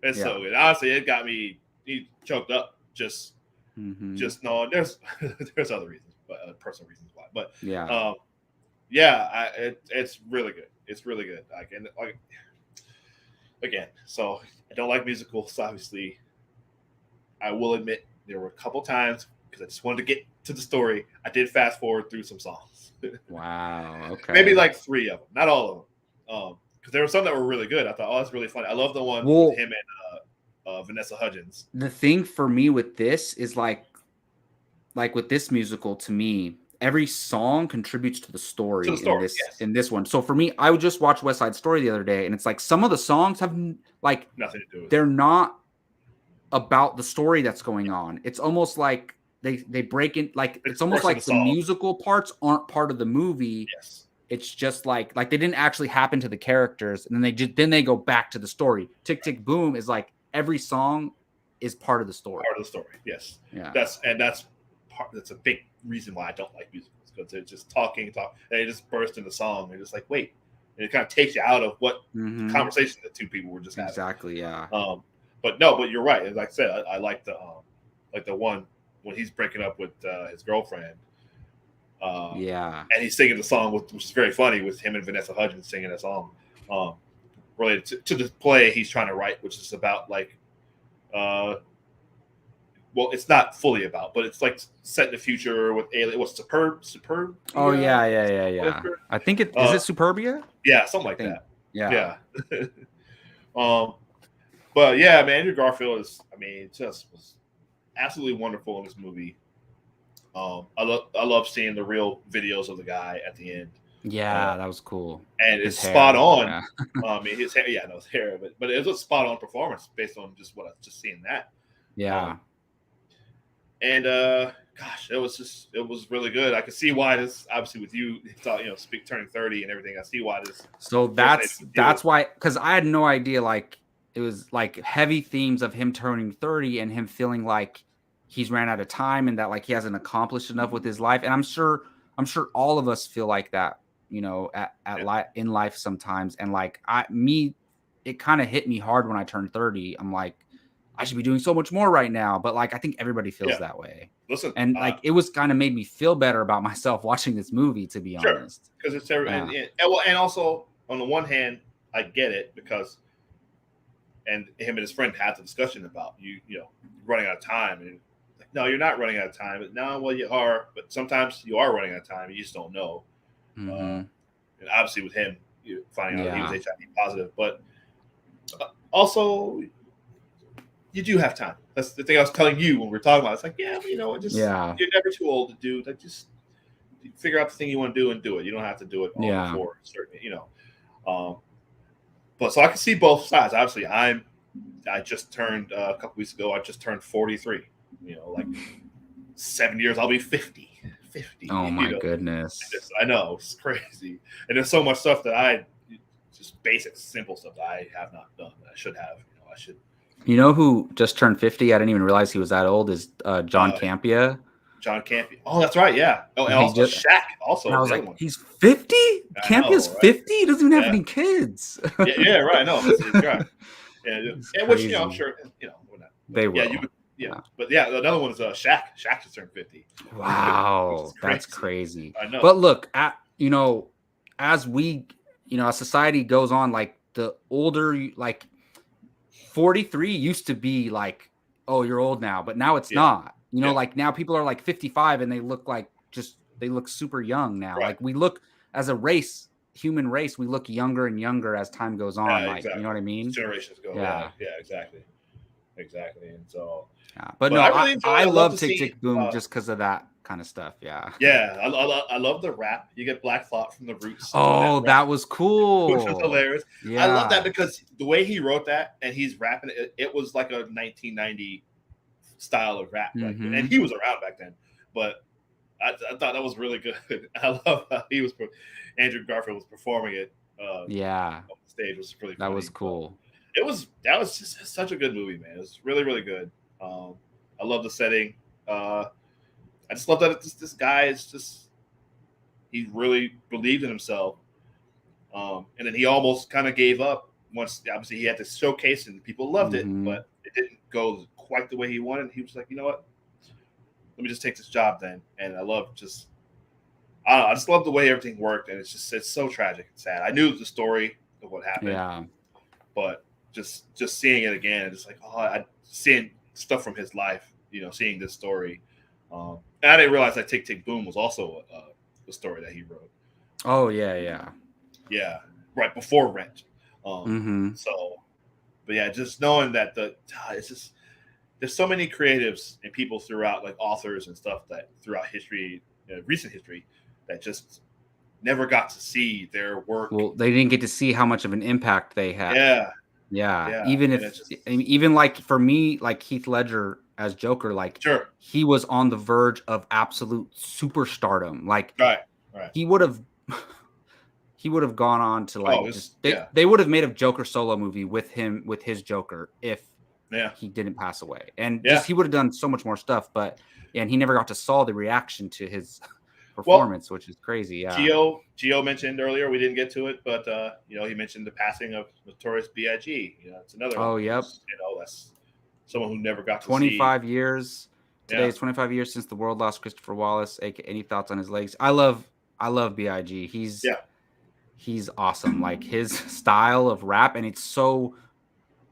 It's so good. Honestly, it got me choked up. Just no. There's other reasons, but personal reasons why. But it's really good. It's really good. Like again, so I don't like musicals. Obviously, I will admit there were a couple times because I just wanted to get to the story. I did fast forward through some songs. Wow. Okay. Maybe like 3 of them, not all of them. Because there were some that were really good. I thought, that's really funny. I love the one with him and Vanessa Hudgens. The thing for me with this is like with this musical, to me, every song contributes to the story, in this one. So for me, I would just watch West Side Story the other day, and it's like some of the songs have like nothing to do with they're not about the story that's going on. It's almost like they break in, like it's almost like the musical parts aren't part of the movie. Yes. It's just like they didn't actually happen to the characters, and then they go back to the story. Tick Tick Boom is like every song is part of the story. Part of the story, yes. Yeah. That's a big reason why I don't like musicals, because they're just talking, and they just burst into song. They're just like, wait, and it kind of takes you out of what conversation the two people were just having. Exactly, yeah. But you're right. Like I said, I like the one when he's breaking up with his girlfriend. And he's singing the song, which is very funny, with him and Vanessa Hudgens singing a song related to the play he's trying to write, which is about like, well, it's not fully about, but it's like set in the future with alien. What's Superb? Oh yeah. I think is it Superbia? Yeah, something like that. Yeah. But yeah, man, Andrew Garfield just was absolutely wonderful in this movie. I love seeing the real videos of the guy at the end. Yeah, that was cool. And it's spot on. Yeah. His hair, his hair, but it was a spot on performance based on just seeing that. Yeah. And gosh, it was really good. I could see why this, obviously with you, turning 30 and everything. I see why this. So that's why, because I had no idea, like it was like heavy themes of him turning 30 and him feeling like he's ran out of time and that like he hasn't accomplished enough with his life. And I'm sure all of us feel like that, in life sometimes. And like it kind of hit me hard when I turned 30. I'm like, I should be doing so much more right now. But like, I think everybody feels that way. Listen, and like, it was kind of made me feel better about myself watching this movie, to be honest. Because it's and also on the one hand, I get it because, and him and his friend had the discussion about you running out of time, and like, no, you're not running out of time. But no, well, you are, but sometimes you are running out of time. You just don't know. And obviously with him, finding out he was HIV positive, but also you do have time. That's the thing I was telling you when we were talking about it. It's like, you're never too old to do. Like, just figure out the thing you want to do and do it. You don't have to do it all before certain, but so I can see both sides. Obviously, I just turned a couple weeks ago. I just turned 43. Like 7 years, I'll be 50. 50. Oh my goodness! I know, it's crazy, and there's so much stuff that just basic, simple stuff that I have not done. That I should have. I should. You know who just turned 50? I didn't even realize he was that old. Is John Campea? John Campea. Oh, that's right. Yeah. Oh, and also Shaq. Also, I was like, he's 50. Campea's 50. He doesn't even have any kids. yeah, right. No, he's right. And which I'm sure they will. But another one is Shaq. Shaq just turned 50. Wow, that's crazy. I know. But look, as we, as society goes on, like the older, like 43 used to be like, oh, you're old now, but now it's not. Like now people are like 55 and they look like they look super young now. Right. Like we look as a race, human race, we look younger and younger as time goes on. Like, exactly. You know what I mean? Generations go. Yeah, exactly. And so, but no, I love Tick Tick Boom just because of that kind of stuff. Yeah. Yeah. I love the rap. You get Black Thought from the Roots. Oh, that was cool. Which was hilarious. Yeah. I love that because the way he wrote that and he's rapping it was like a 1990 style of rap, and he was around back then. But I thought that was really good. I love how Andrew Garfield was performing it. On the stage. It was really funny. That was cool. That was just such a good movie, man. It was really, really good. I love the setting. I just love that this guy is just he really believed in himself, and then he almost kind of gave up once. Obviously, he had to showcase and people loved it, but it didn't go quite the way he wanted. He was like, you know what? Let me just take this job then. And I just love the way everything worked, and it's so tragic and sad. I knew the story of what happened, but just seeing it again, it's like, seeing stuff from his life, seeing this story. And I didn't realize that Tick Tick Boom was also the story that he wrote. Oh yeah, right before Rent. So, but yeah, just knowing that it's just there's so many creatives and people throughout, like authors and stuff that throughout history, recent history, that just never got to see their work. Well, they didn't get to see how much of an impact they had. Yeah. Even like for me, like Heath Ledger as Joker, like he was on the verge of absolute superstardom. Like he would have gone on to like they would have made a Joker solo movie with his Joker if he didn't pass away, and he would have done so much more stuff. But he never got to saw the reaction to his performance, which is crazy. Gio mentioned earlier, we didn't get to it, but he mentioned the passing of Notorious B.I.G. It's another. Oh, yep. That's someone who never got to 25 years. Today is 25 years since the world lost Christopher Wallace. Any thoughts on his legs? I love B.I.G. He's awesome. Like his style of rap, and it's so.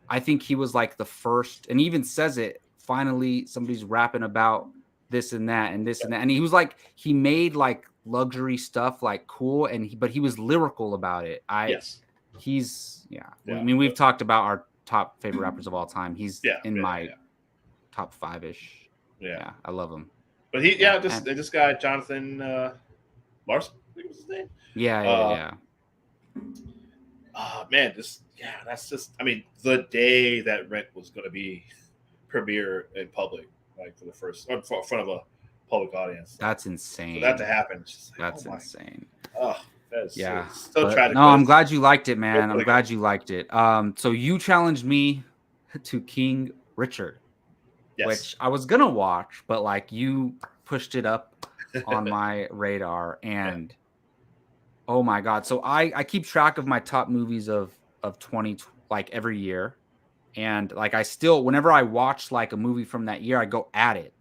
I think he was like the first, and he even says it. Finally, somebody's rapping about this and that and this and that, and he was like, he made like luxury stuff like cool, but he was lyrical about it. I mean, we've talked about our top favorite rappers of all time. He's in my top 5-ish. Yeah, I love him. But this guy Jonathan Larson, I think was his name. Yeah. Man, that's just. I mean, the day that Rent was going to be premiere in public, like for the first, in front of a public audience. That's insane. For that to happen, it's just like, that's insane. Oh, that's so tragic. No, I'm glad you liked it, man. I'm glad you liked it. So you challenged me to King Richard, which I was gonna watch, but like you pushed it up on my radar, and oh my god! So I keep track of my top movies of 20 like every year. And like I still, whenever I watch like a movie from that year, I go at it.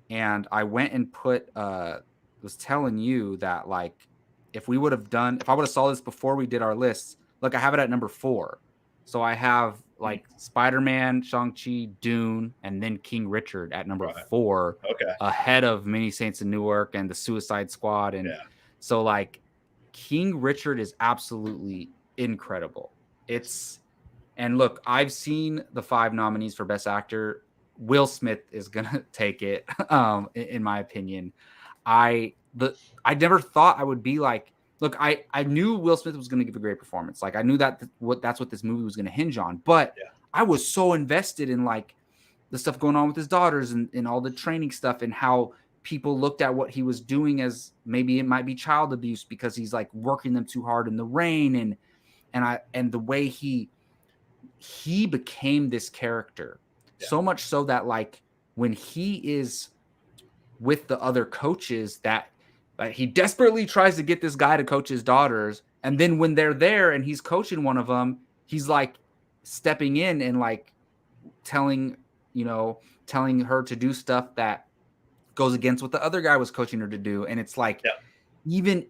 And I went and was telling you that like if I would have saw this before we did our lists, look, I have it at number 4. So I have like Spider-Man, Shang-Chi, Dune, and then King Richard at number 4, ahead of Many Saints in Newark and the Suicide Squad. And so like King Richard is absolutely incredible. And look, I've seen the 5 nominees for Best Actor. Will Smith is gonna take it, in my opinion. I I never thought I would be like, look, I knew Will Smith was going to give a great performance. Like I knew that's what this movie was going to hinge on, but I was so invested in like the stuff going on with his daughters and all the training stuff and how people looked at what he was doing as maybe it might be child abuse because he's like working them too hard in the rain and the way he became this character so much so that like when he is with the other coaches that he desperately tries to get this guy to coach his daughters. And then when they're there and he's coaching one of them, he's like stepping in and like telling her to do stuff that goes against what the other guy was coaching her to do. And it's like, even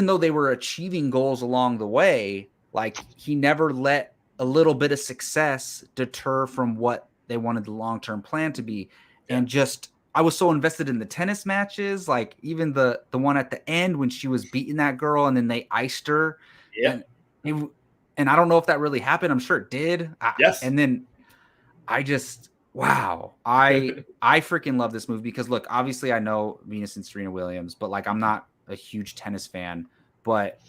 though they were achieving goals along the way, like he never let a little bit of success deter from what they wanted the long-term plan to be. And just, I was so invested in the tennis matches, like even the one at the end when she was beating that girl and then they iced her. And I don't know if that really happened. I'm sure it did. And then I just, wow. I freaking love this movie because look, obviously I know Venus and Serena Williams, but like, I'm not a huge tennis fan, but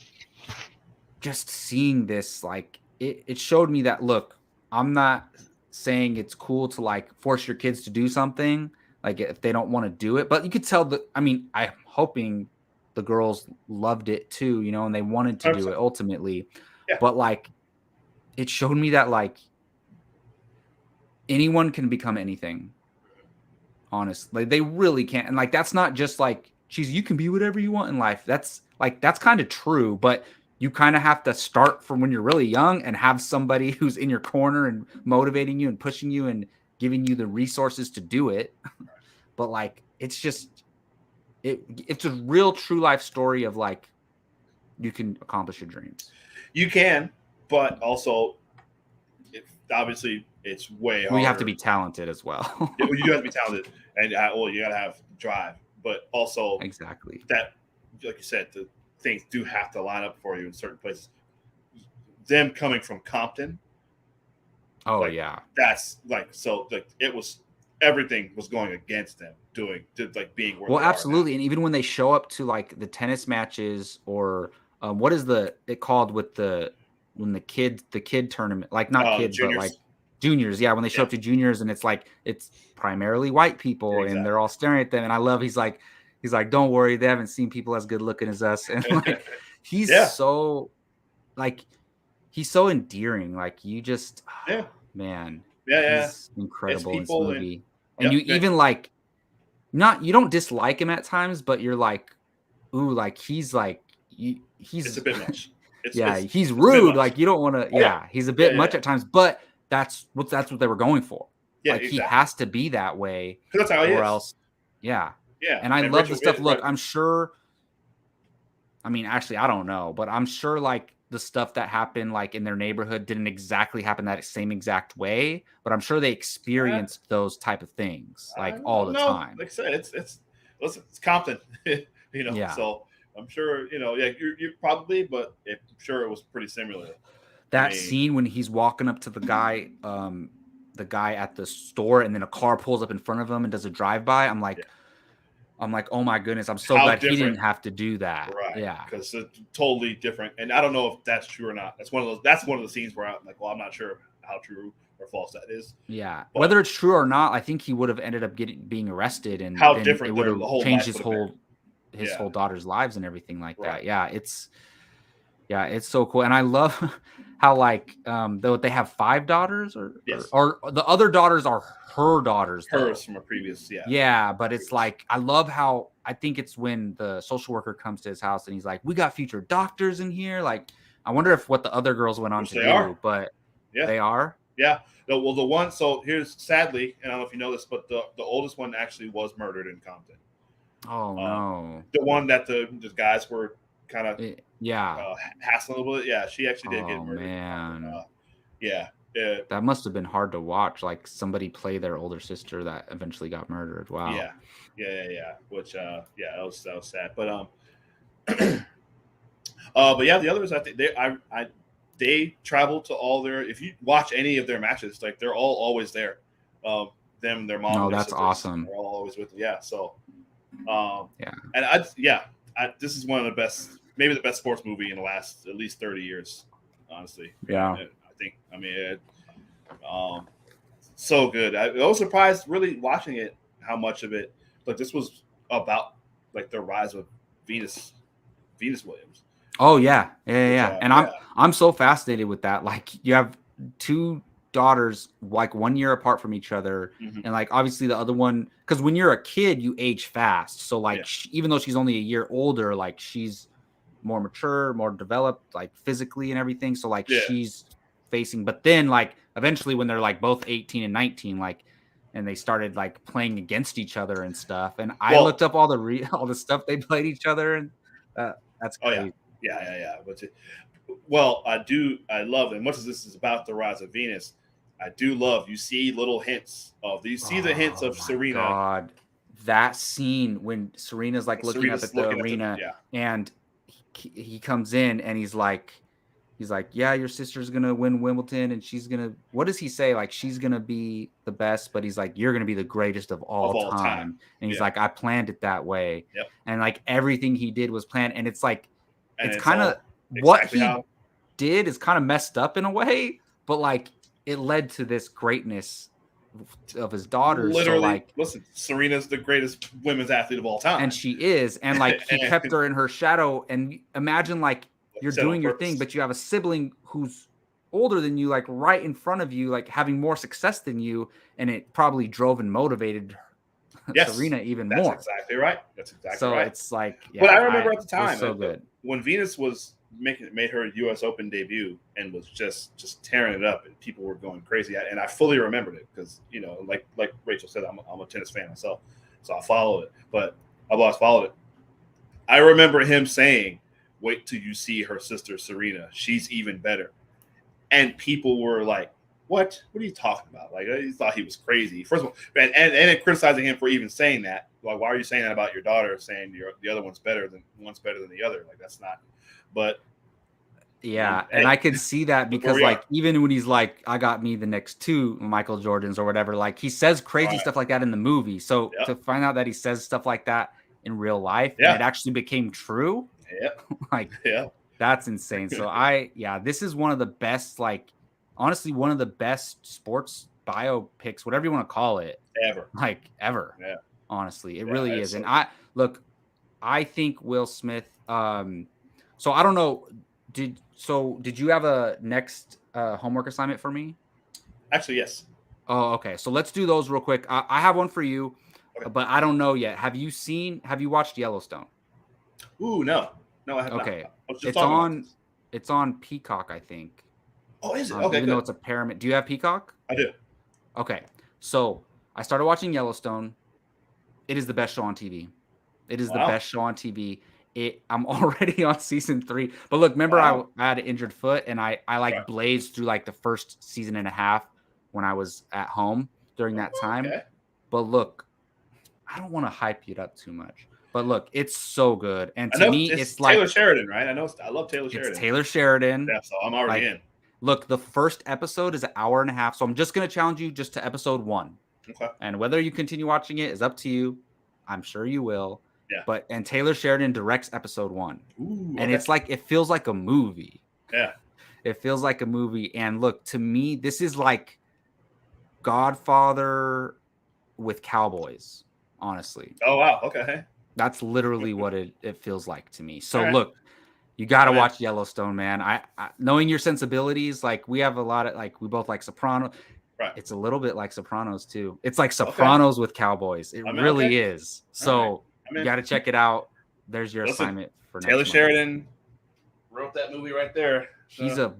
just seeing this, like it showed me that, look, I'm not saying it's cool to like force your kids to do something like if they don't want to do it, but you could tell I'm hoping the girls loved it too, and they wanted to do it ultimately. But like it showed me that like anyone can become anything, honestly. They really can. And like that's not just like you can be whatever you want in life. That's kind of true, but you kind of have to start from when you're really young and have somebody who's in your corner and motivating you and pushing you and giving you the resources to do it. But like, it's just, it's a real true life story of like, you can accomplish your dreams. You can, but also obviously it's way harder. You have to be talented as well. You do have to be talented and you got to have drive, but also exactly that, like you said, the things do have to line up for you in certain places. Them coming from Compton. That's like, so like it was, everything was going against them being where they absolutely. And even when they show up to like the tennis matches or what is it called with when the kid tournament, like not kids, but like juniors. Yeah. When they show up to juniors and it's like, it's primarily white people and they're all staring at them. And I love, he's like, don't worry, they haven't seen people as good looking as us. And like, he's so like, he's so endearing. Like you just, man, he's incredible in this movie. And you even like, you don't dislike him at times, but you're like, ooh, like he's like, he's it's a bit much. He's rude. Like you don't want to, he's a bit much at times, but that's what they were going for. Like he has to be that way. That's how he is. Or else, yeah. And I love the stuff. Look, I'm sure. I mean, actually, I don't know, but I'm sure like the stuff that happened like in their neighborhood didn't exactly happen that same exact way, but I'm sure they experienced those type of things like all the time. Like I said, it's Compton, So I'm sure you're probably, but I'm sure it was pretty similar. That scene when he's walking up to the guy at the store, and then a car pulls up in front of him and does a drive-by. I'm like, oh my goodness, I'm so glad he didn't have to do that. Right. Yeah. Because it's totally different. And I don't know if that's true or not. That's one of the scenes where I'm like, well, I'm not sure how true or false that is. Yeah. But whether it's true or not, I think he would have ended up being arrested, and how different it would have changed his whole daughter's lives and everything like that. Yeah. It's so cool. And I love how like though they have 5 daughters or the other daughters are her daughters. Hers from a previous, Yeah, but it's like I love how I think it's when the social worker comes to his house and he's like, we got future doctors in here. Like I wonder if what the other girls went on to do, but they are. Yeah. Well, the one, so here's sadly, and I don't know if you know this, but the oldest one actually was murdered in Compton. Oh no. The one that the guys were kind of hassling a little bit. Yeah, she actually did get murdered. Man. That must have been hard to watch. Like somebody play their older sister that eventually got murdered. Wow. Yeah. Which that was sad. But but yeah, the others, I think they travel to all their. If you watch any of their matches, like they're all always there. Them, their mom. Oh, that's awesome. They're all always with them. Yeah. So And this is one of the best, maybe the best sports movie in the last at least 30 years, honestly. Yeah. I mean, so good. I was surprised really watching it, how much of it, like this was about like the rise of Venus Williams. Oh yeah. And I'm so fascinated with that. Like you have two daughters like 1 year apart from each other, and like obviously the other one, because when you're a kid you age fast, so like even though she's only a year older, like she's more mature, more developed, like physically and everything, so like she's facing, but then like eventually when they're like both 18 and 19, like, and they started like playing against each other and stuff, and I looked up all the stuff they played each other, and that's crazy. Yeah. I love, and much as this is about the rise of Venus, I do love, you see little hints of, the hints of Serena. God, that scene when Serena's like looking up at the arena, and he comes in and he's like, yeah, your sister's gonna win Wimbledon, and she's gonna, what does he say? Like, she's gonna be the best, but he's like, you're gonna be the greatest of all time. And he's like, I planned it that way. And like everything he did was planned, and it's like, it's kind of what he did is kind of messed up in a way, but like it led to this greatness of his daughters. Literally, so like, listen, Serena's the greatest women's athlete of all time, and she is, and like he kept her in her shadow. And imagine like you're doing your thing, but you have a sibling who's older than you, like right in front of you, like having more success than you, and it probably drove and motivated Serena even more. That's exactly right. So it's like, but I remember at the time, so good when Venus was made her U.S. Open debut and was just tearing it up, and people were going crazy. And I fully remembered it because, you know, like Rachel said, I'm a tennis fan myself, so I followed it. But I've always followed it. I remember him saying, "Wait till you see her sister Serena. She's even better." And people were like, "What? What are you talking about?" Like, he thought he was crazy. First of all, and criticizing him for even saying that. Like, why are you saying that about your daughter? Saying the other one's better than the other? Like, that's not. But yeah, and I could see that because like even when he's like, I got me the next two Michael Jordans or whatever, like he says crazy stuff like that in the movie. So to find out that he says stuff like that in real life and it actually became true, that's insane. So this is one of the best, like honestly, one of the best sports biopics, whatever you want to call it, ever. Yeah, honestly, it really is. And I think Will Smith. So I don't know. Did you have a next homework assignment for me? Actually, yes. Oh, okay. So let's do those real quick. I have one for you, but I don't know yet. Have you watched Yellowstone? Ooh, no, I have not. Okay, it's on Peacock, I think. Oh, is it? Okay, even though it's a Paramount. Do you have Peacock? I do. Okay, so I started watching Yellowstone. It is the best show on TV. It is the best show on TV. I'm already on season 3, but look, remember I had an injured foot, and I blazed through like the first season and a half when I was at home during that time. Okay. But look, I don't want to hype it up too much, but look, it's so good. And to me, it's like Taylor Sheridan, right? I love Taylor Sheridan. It's Taylor Sheridan. Yeah, so I'm already in. Look, the first episode is an hour and a half, so I'm just going to challenge you just to episode 1. Okay. And whether you continue watching it is up to you. I'm sure you will. Yeah. And Taylor Sheridan directs episode 1. Ooh, and it's like, it feels like a movie. Yeah. It feels like a movie. And look, to me, this is like Godfather with cowboys, honestly. Oh, wow. Okay. That's literally what it feels like to me. So look, you got to watch Yellowstone, man. I knowing your sensibilities, like we have a lot of, like, we both like Sopranos. Right. It's a little bit like Sopranos too. It's like Sopranos with cowboys. It really is. So you got to check it out. There's your assignment for next Taylor month. Sheridan wrote that movie right there. He's a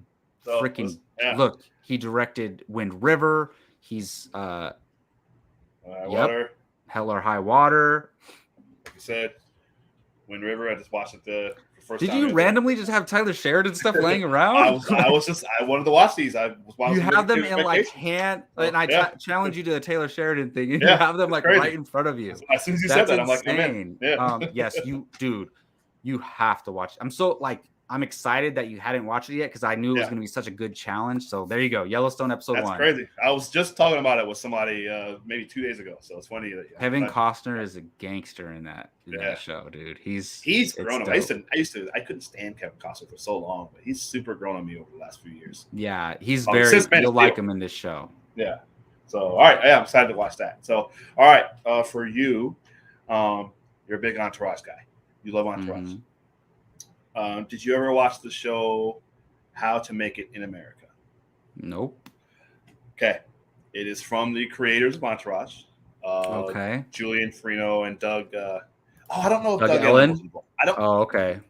freaking look. He directed Wind River. He's Water. Hell or High Water. Like you said, Wind River. I just watched it the first Did time. you randomly just have Tyler Sheridan stuff laying around? I wanted to watch these. I was watching. You have them in like hand, and I challenge you to a Taylor Sheridan thing. And you have them like right in front of you. As soon as you said that, I'm like, I'm in. Yes, you have to watch. I'm so like, I'm excited that you hadn't watched it yet because I knew it was going to be such a good challenge. So there you go, Yellowstone episode 1. That's crazy. I was just talking about it with somebody maybe 2 days ago. So it's funny that Kevin Costner is a gangster in that show, dude. He's grown on me. I couldn't stand Kevin Costner for so long, but he's super grown on me over the last few years. Yeah, he's very. You'll like him in this show. Yeah. So all right, I'm excited to watch that. So all right, for you, you're a big Entourage guy. You love Entourage. Mm-hmm. Did you ever watch the show How to Make It in America? Nope. Okay. It is from the creators of Entourage. Okay. Julian Farino and Doug. I don't know if Doug Ellen was involved. Okay.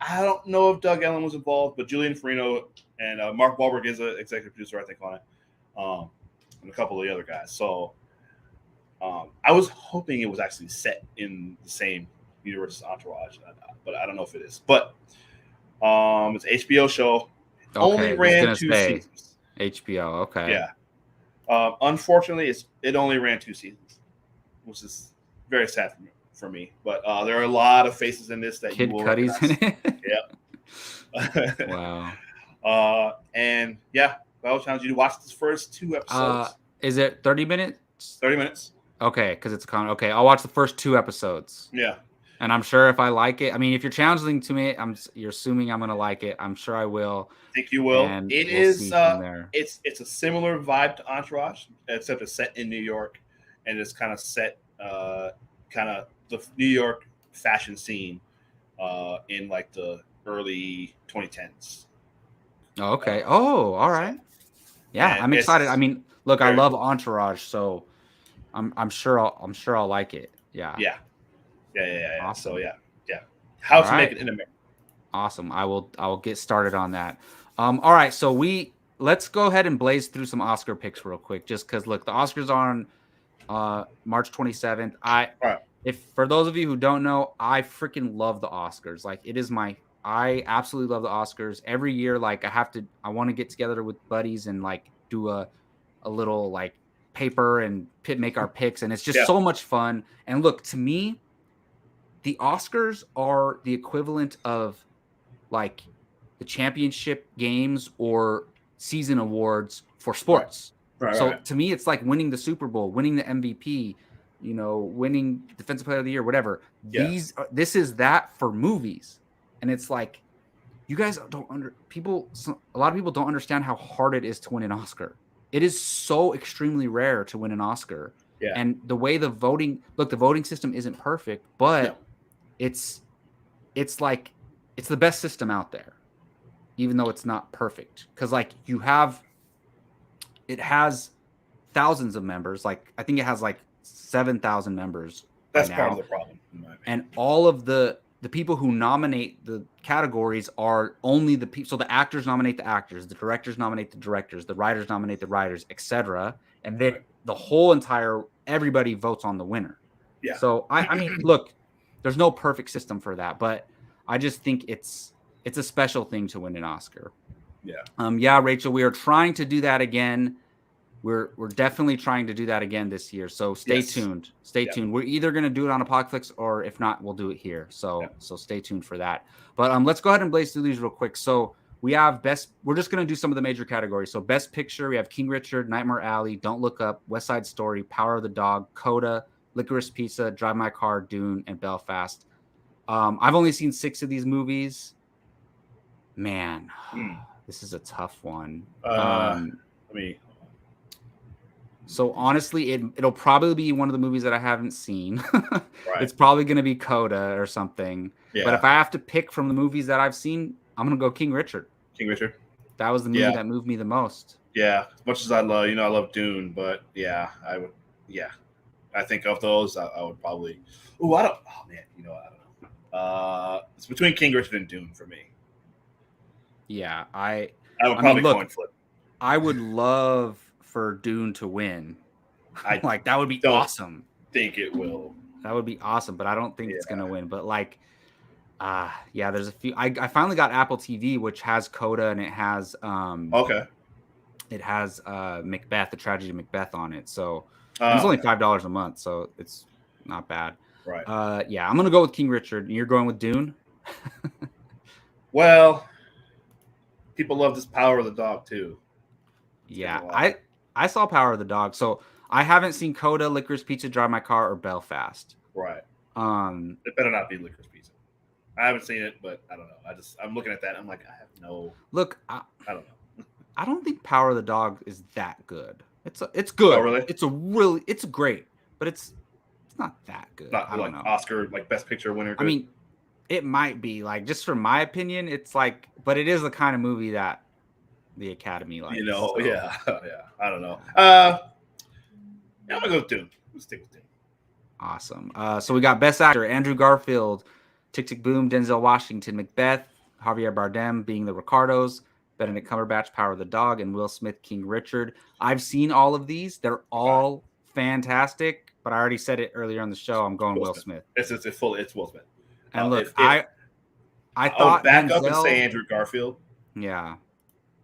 I don't know if Doug Ellen was involved, but Julian Farino and Mark Wahlberg is an executive producer, I think, on it, and a couple of the other guys. So I was hoping it was actually set in the same universe as Entourage, but I don't know if it is. But it's an HBO show. It only ran 2 seasons. HBO, okay. Yeah. Unfortunately, it only ran 2 seasons, which is very sad for me. But there are a lot of faces in this that Kid you will Cudi's in it. Yeah. Wow. And yeah, I will challenge you to watch the first 2 episodes. Is it 30 minutes? 30 minutes. Okay, because it's okay. I'll watch the first 2 episodes. Yeah. And I'm sure if I like it, I mean, if you're challenging to me, you're assuming I'm gonna like it. I'm sure I will. I think you will. It is. It's a similar vibe to Entourage, except it's set in New York, and it's kind of set, kind of the New York fashion scene, in like the early 2010s. Okay. All right. Yeah, I'm excited. I mean, look, I love Entourage, so I'm sure I'll like it. Yeah. Yeah. Awesome. So yeah. How to Make It in America. Awesome. I will get started on that. All right. So let's go ahead and blaze through some Oscar picks real quick, just because look, the Oscars are on March 27th. If for those of you who don't know, I freaking love the Oscars. Like I absolutely love the Oscars. Every year, like I want to get together with buddies and like do a little like paper and make our picks, and it's just so much fun. And look, to me, the Oscars are the equivalent of like the championship games or season awards for sports. Right. To me, it's like winning the Super Bowl, winning the MVP, winning Defensive Player of the Year, whatever. Yeah. This is that for movies. And it's like, you guys a lot of people don't understand how hard it is to win an Oscar. It is so extremely rare to win an Oscar. Yeah. And the way the voting system isn't perfect, but it's like, it's the best system out there, even though it's not perfect. Cause like it has thousands of members. Like I think it has like 7,000 members. That's part of the problem. And all of the people who nominate the categories are only the people. So the actors nominate the actors, the directors nominate the directors, the writers nominate the writers, etc. And then the whole everybody votes on the winner. Yeah. So I mean, look, there's no perfect system for that, but I just think it's a special thing to win an Oscar. Yeah. Yeah, Rachel, we are trying to do that again. We're definitely trying to do that again this year. So stay tuned. Stay tuned. We're either going to do it on Apocalypse, or if not, we'll do it here. So stay tuned for that. But let's go ahead and blaze through these real quick. So we have we're just going to do some of the major categories. So Best Picture, we have King Richard, Nightmare Alley, Don't Look Up, West Side Story, Power of the Dog, Coda, Licorice Pizza, Drive My Car, Dune, and Belfast. I've only seen 6 of these movies. Man, this is a tough one. So honestly, it'll probably be one of the movies that I haven't seen. Right. It's probably going to be Coda or something. Yeah. But if I have to pick from the movies that I've seen, I'm going to go King Richard. King Richard. That was the movie that moved me the most. Yeah, as much as I love Dune, but I would. Yeah, I think of those, I would probably. I don't know. It's between King Richard and Dune for me. Yeah, I would probably coin flip. I would love for Dune to win. Like that would be awesome. Think it will. That would be awesome, but I don't think it's gonna win. But like, there's a few. I finally got Apple TV, which has Coda, and it has it has Macbeth, the tragedy of Macbeth on it. So it's only $5 a month, so it's not bad. Right. I'm gonna go with King Richard, and you're going with Dune. Well, people love this Power of the Dog too. Yeah, I saw Power of the Dog, so I haven't seen Coda, Licorice Pizza, Drive My Car, or Belfast. Right. It better not be Licorice Pizza. I haven't seen it, but I don't know. I'm looking at that. I'm like, I have no. Look, I don't know. I don't think Power of the Dog is that good. It's good. Oh, really? It's great, but it's not that good. Not I don't like know. Oscar, like Best Picture winner. Good. I mean, it might be like, just from my opinion, it's like, but it is the kind of movie that the Academy likes. So. Yeah. I don't know. I'm gonna go with Dune. Let's stick with Dune. Awesome. So we got Best Actor: Andrew Garfield, Tick Tick Boom, Denzel Washington, Macbeth, Javier Bardem, Being the Ricardos, Benedict Cumberbatch, Power of the Dog, and Will Smith, King Richard. I've seen all of these. They're all fantastic, but I already said it earlier on the show. I'm going Will Smith. It's Will Smith. And look, I thought back Denzel, up and say Andrew Garfield. Yeah.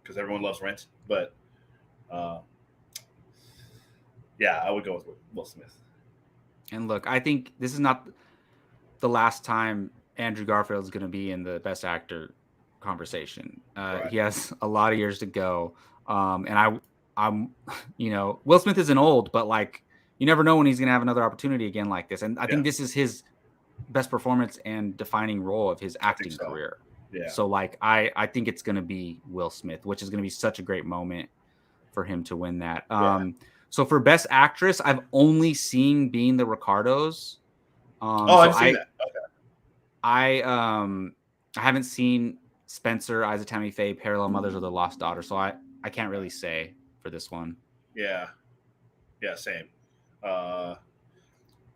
Because everyone loves Rent, but yeah, I would go with Will Smith. And look, I think this is not the last time Andrew Garfield is going to be in the Best Actor conversation. Right. He has a lot of years to go. And I'm, Will Smith isn't old, but like, you never know when he's going to have another opportunity again like this. And I think this is his best performance and defining role of his acting career. Yeah. So like, I think it's going to be Will Smith, which is going to be such a great moment for him to win that. So for Best Actress, I've only seen Being the Ricardos. I've seen that. Okay. I haven't seen Spencer, Eyes of Tammy Faye, Parallel Mothers, or The Lost Daughter, so I can't really say for this one. Yeah, same.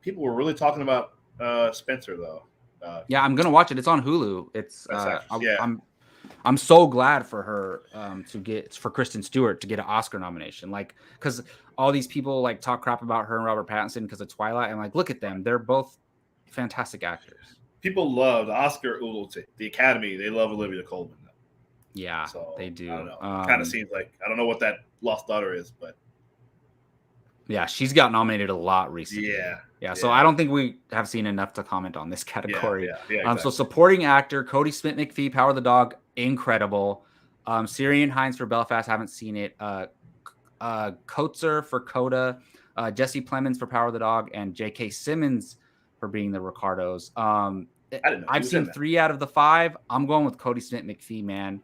People were really talking about Spencer though. Yeah, I'm gonna watch it. It's on Hulu. It's I'm so glad for her for Kristen Stewart to get an Oscar nomination. Like, because all these people like talk crap about her and Robert Pattinson because of Twilight, and like, look at them, they're both fantastic actors. People love the Academy. They love Olivia Colman. Though. Yeah, so, they do. I don't know. It kind of seems like, I don't know what that Lost Daughter is, but yeah, she's got nominated a lot recently. Yeah. So I don't think we have seen enough to comment on this category. Yeah, exactly. So supporting actor, Cody Smith McPhee, Power of the Dog, incredible. Syrian Hines for Belfast, haven't seen it. Coates for Coda, Jesse Plemons for Power of the Dog, and J.K. Simmons for Being the Ricardos. I've seen 3 out of the 5. I'm going with Cody Smith McPhee, man.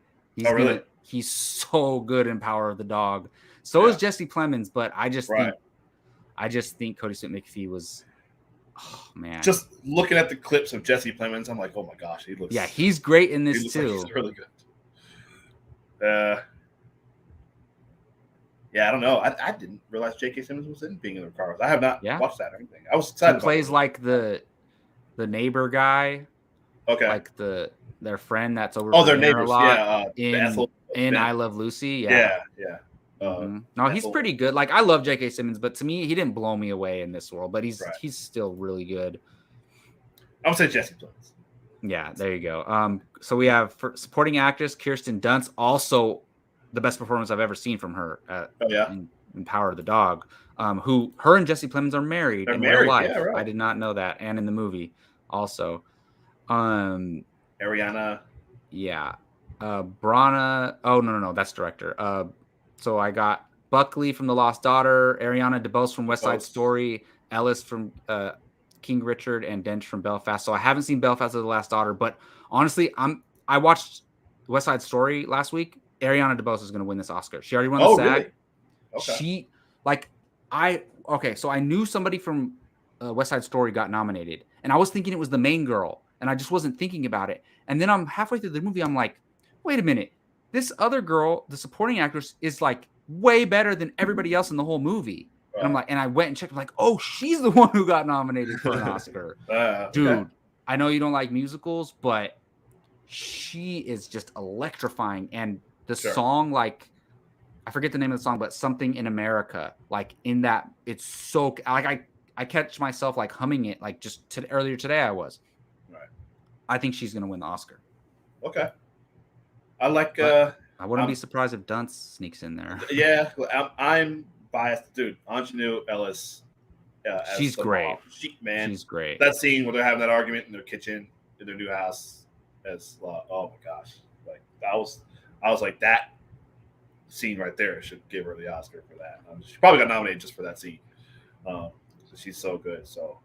He's so good in Power of the Dog. So is Jesse Plemons, but I just think Cody Smith McPhee was, oh man. Just looking at the clips of Jesse Plemons, I'm like, oh my gosh, he looks. Yeah, he's great in this too. Like he's really good. Yeah, I don't know. I didn't realize J.K. Simmons was in Being in the Ricardos. I have not watched that or anything. I was excited. He plays like the neighbor guy. Okay. Like their friend that's over. Oh, their neighbors. In I Love Lucy. Yeah. No, he's pretty good. Like, I love J.K. Simmons, but to me, he didn't blow me away in this world. But he's still really good. I would say Jesse Plemons. Yeah, there you go. So we have for supporting actress Kirsten Dunst, also the best performance I've ever seen from her. In Power of the Dog. Her and Jesse Plemons are married in real life. Yeah, right. I did not know that, and in the movie also. Ariana. Yeah. Brana. Oh no, that's director. So I got Buckley from The Lost Daughter, Ariana DeBose from West Side Story, Ellis from King Richard, and Dench from Belfast. So I haven't seen Belfast or The Last Daughter, but honestly, I watched West Side Story last week. Ariana DeBose is going to win this Oscar. She already won the SAG. Really? Okay. So I knew somebody from West Side Story got nominated, and I was thinking it was the main girl, and I just wasn't thinking about it. And then I'm halfway through the movie, I'm like, wait a minute. This other girl, the supporting actress, is like way better than everybody else in the whole movie. And I'm like, and I went and checked. I'm like, oh, she's the one who got nominated for an Oscar. Dude, I know you don't like musicals, but she is just electrifying. And the song, like, I forget the name of the song, but Something in America, like in that, it's so like I catch myself like humming it, like just earlier today I was. Right. I think she's gonna win the Oscar. Okay. I like. I wouldn't be surprised if Dunst sneaks in there. Yeah, I'm biased, dude. Ingenue Ellis. She's great. Man, she's great. That scene where they're having that argument in their kitchen in their new house. as oh my gosh, like I was like that scene right there should give her the Oscar for that. She probably got nominated just for that scene. She's so good. So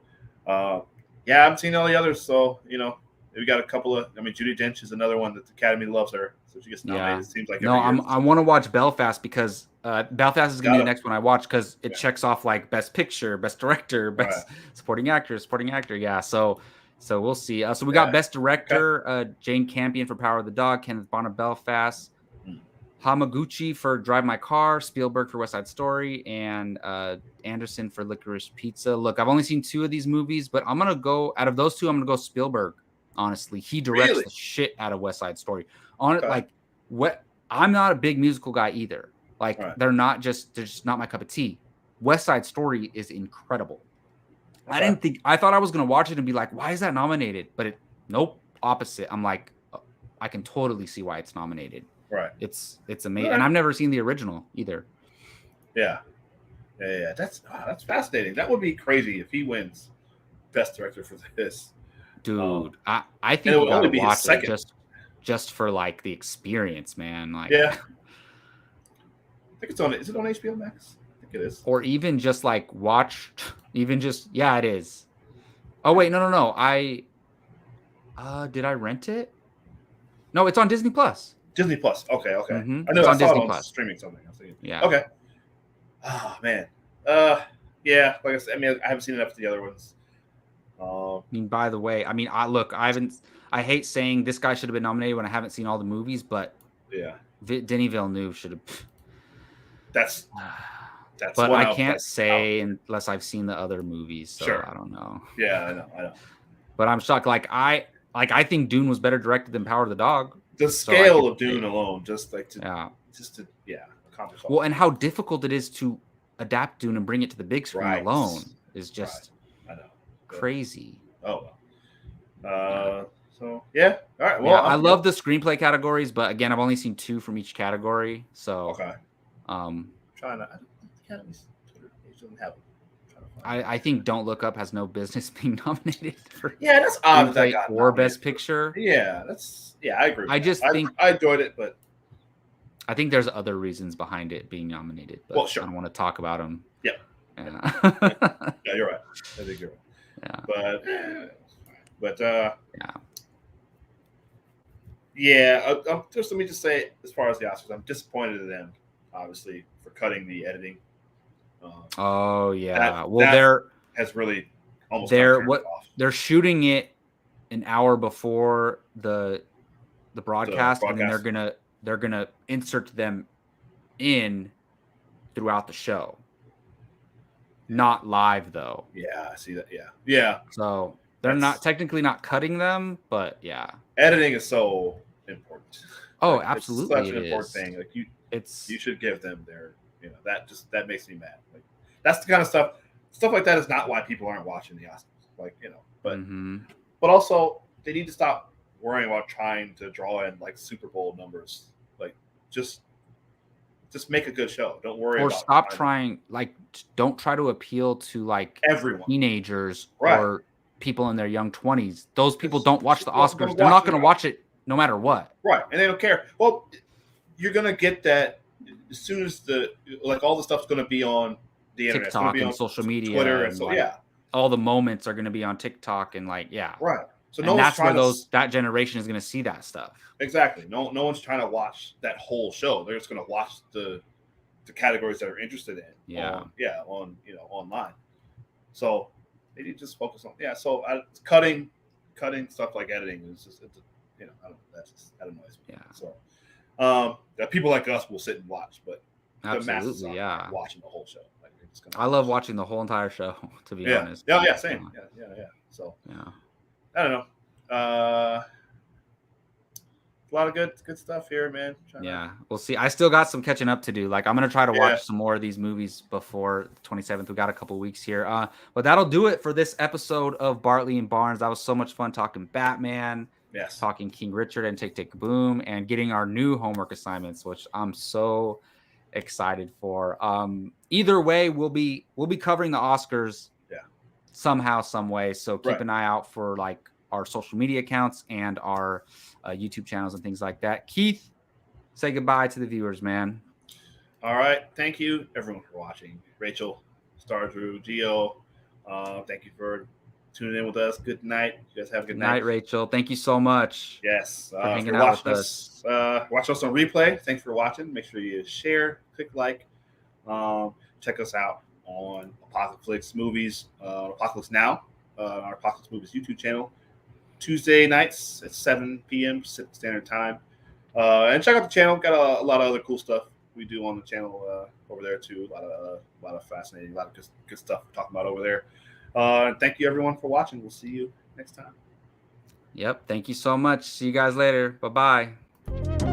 yeah, I haven't seen all the others. So we got a couple of. I mean, Judi Dench is another one that the Academy loves her, so she gets nominated. It seems like no, I want to watch Belfast because Belfast is gonna be the next one I watch because it checks off like Best Picture, Best Director, Best Supporting Actor. Yeah, so we'll see. So we got Best Director, Jane Campion for Power of the Dog, Kenneth Branagh Belfast, Hamaguchi for Drive My Car, Spielberg for West Side Story, and Anderson for Licorice Pizza. Look, I've only seen 2 of these movies, but I'm gonna go out of those 2. I'm gonna go Spielberg. Honestly, he directs the shit out of West Side Story. I'm not a big musical guy either. Like they're just not my cup of tea. West Side Story is incredible. I thought I was gonna watch it and be like, why is that nominated? But nope, opposite. I'm like, I can totally see why it's nominated. Right. It's amazing. And I've never seen the original either. Yeah. That's fascinating. That would be crazy if he wins Best Director for this. Dude, I think we gotta watch it just for like the experience, man. Like, yeah. I think it's on. Is it on HBO Max? I think it is. Or even just like watch, it is. Oh wait, no. Did I rent it? No, it's on Disney Plus. Disney Plus. Okay. Mm-hmm. I know I saw it on streaming something. Yeah. Okay. Oh man. Yeah. Like I said, I mean, I haven't seen enough of the other ones. I mean, by the way, I hate saying this guy should have been nominated when I haven't seen all the movies, but yeah, Denis Villeneuve should have. That's. But I can't say unless I've seen the other movies, so sure. I don't know. Yeah, I know. But I'm shocked. I think Dune was better directed than Power of the Dog. The scale of Dune alone, accomplish all. Well, and how difficult it is to adapt Dune and bring it to the big screen alone is just. I know. Crazy. Oh well. So yeah. All right. Well, I love the screenplay categories, but again, I've only seen 2 from each category. So okay. Trying to. I think Don't Look Up has no business being nominated for. Yeah, that's odd. That got or Best Picture. Yeah, I agree. I think I enjoyed it, but I think there's other reasons behind it being nominated. But well, sure. I don't want to talk about them. Yeah. Yeah, you're right. I think you're right. Yeah. But yeah. Just let me just say, as far as the Oscars, I'm disappointed in them, obviously, for cutting the editing. Oh yeah. That has really almost they're shooting it an hour before the broadcast, and then they're gonna insert them in throughout the show. Not live though. Yeah, I see that. Yeah. So they're not technically not cutting them, but yeah. Editing is so important. Oh, absolutely. It's such an important thing. Like you should give them their, that makes me mad. Like that's the kind of stuff like that is not why people aren't watching the Oscars. Like, but also they need to stop worrying about trying to draw in like Super Bowl numbers. Like just make a good show. Don't worry about stop trying, like, don't try to appeal to like everyone, teenagers or people in their young 20s. Those people don't watch the Oscars. They're not going to watch it no matter what. Right. And they don't care. Well, you're going to get that as soon as all the stuff's going to be on the internet. TikTok and social media, Twitter, and so all the moments are going to be on TikTok and right. So that's where that generation is going to see that stuff. Exactly. No one's trying to watch that whole show. They're just going to watch the categories that are interested in. Online. So they need to just focus on So cutting stuff like editing is just that annoys me. So people like us will sit and watch, but the masses are watching the whole show. Like, I love watching the whole entire show, to be honest. Yeah, same. Yeah. So I don't know. A lot of good stuff here, man. We'll see. I still got some catching up to do. Like, I'm gonna try to watch some more of these movies before the 27th. We got a couple weeks here. But that'll do it for this episode of Bartley and Barnes. That was so much fun talking Batman. Yes. Talking King Richard and Tick Boom, and getting our new homework assignments, which I'm so excited for. Either way, we'll be covering the Oscars somehow, some way. So keep an eye out for like our social media accounts and our YouTube channels and things like that. Keith, say goodbye to the viewers, man. All right. Thank you, everyone, for watching. Rachel, Star Drew, Gio, thank you for tuning in with us. Good night. You guys have a good night. Good night, Rachel. Thank you so much. Yes. For hanging out with us. Watch us on replay. Thanks for watching. Make sure you share, click like. Check us out on Apocalypse Movies, Apocalypse Now, our Apocalypse Movies YouTube channel. Tuesday nights at 7 p.m. Pacific Standard Time. And check out the channel. Got a lot of other cool stuff we do on the channel over there too. A lot of fascinating, a lot of good stuff we're talking about over there. Thank you everyone for watching. We'll see you next time. Yep. Thank you so much. See you guys later. Bye-bye.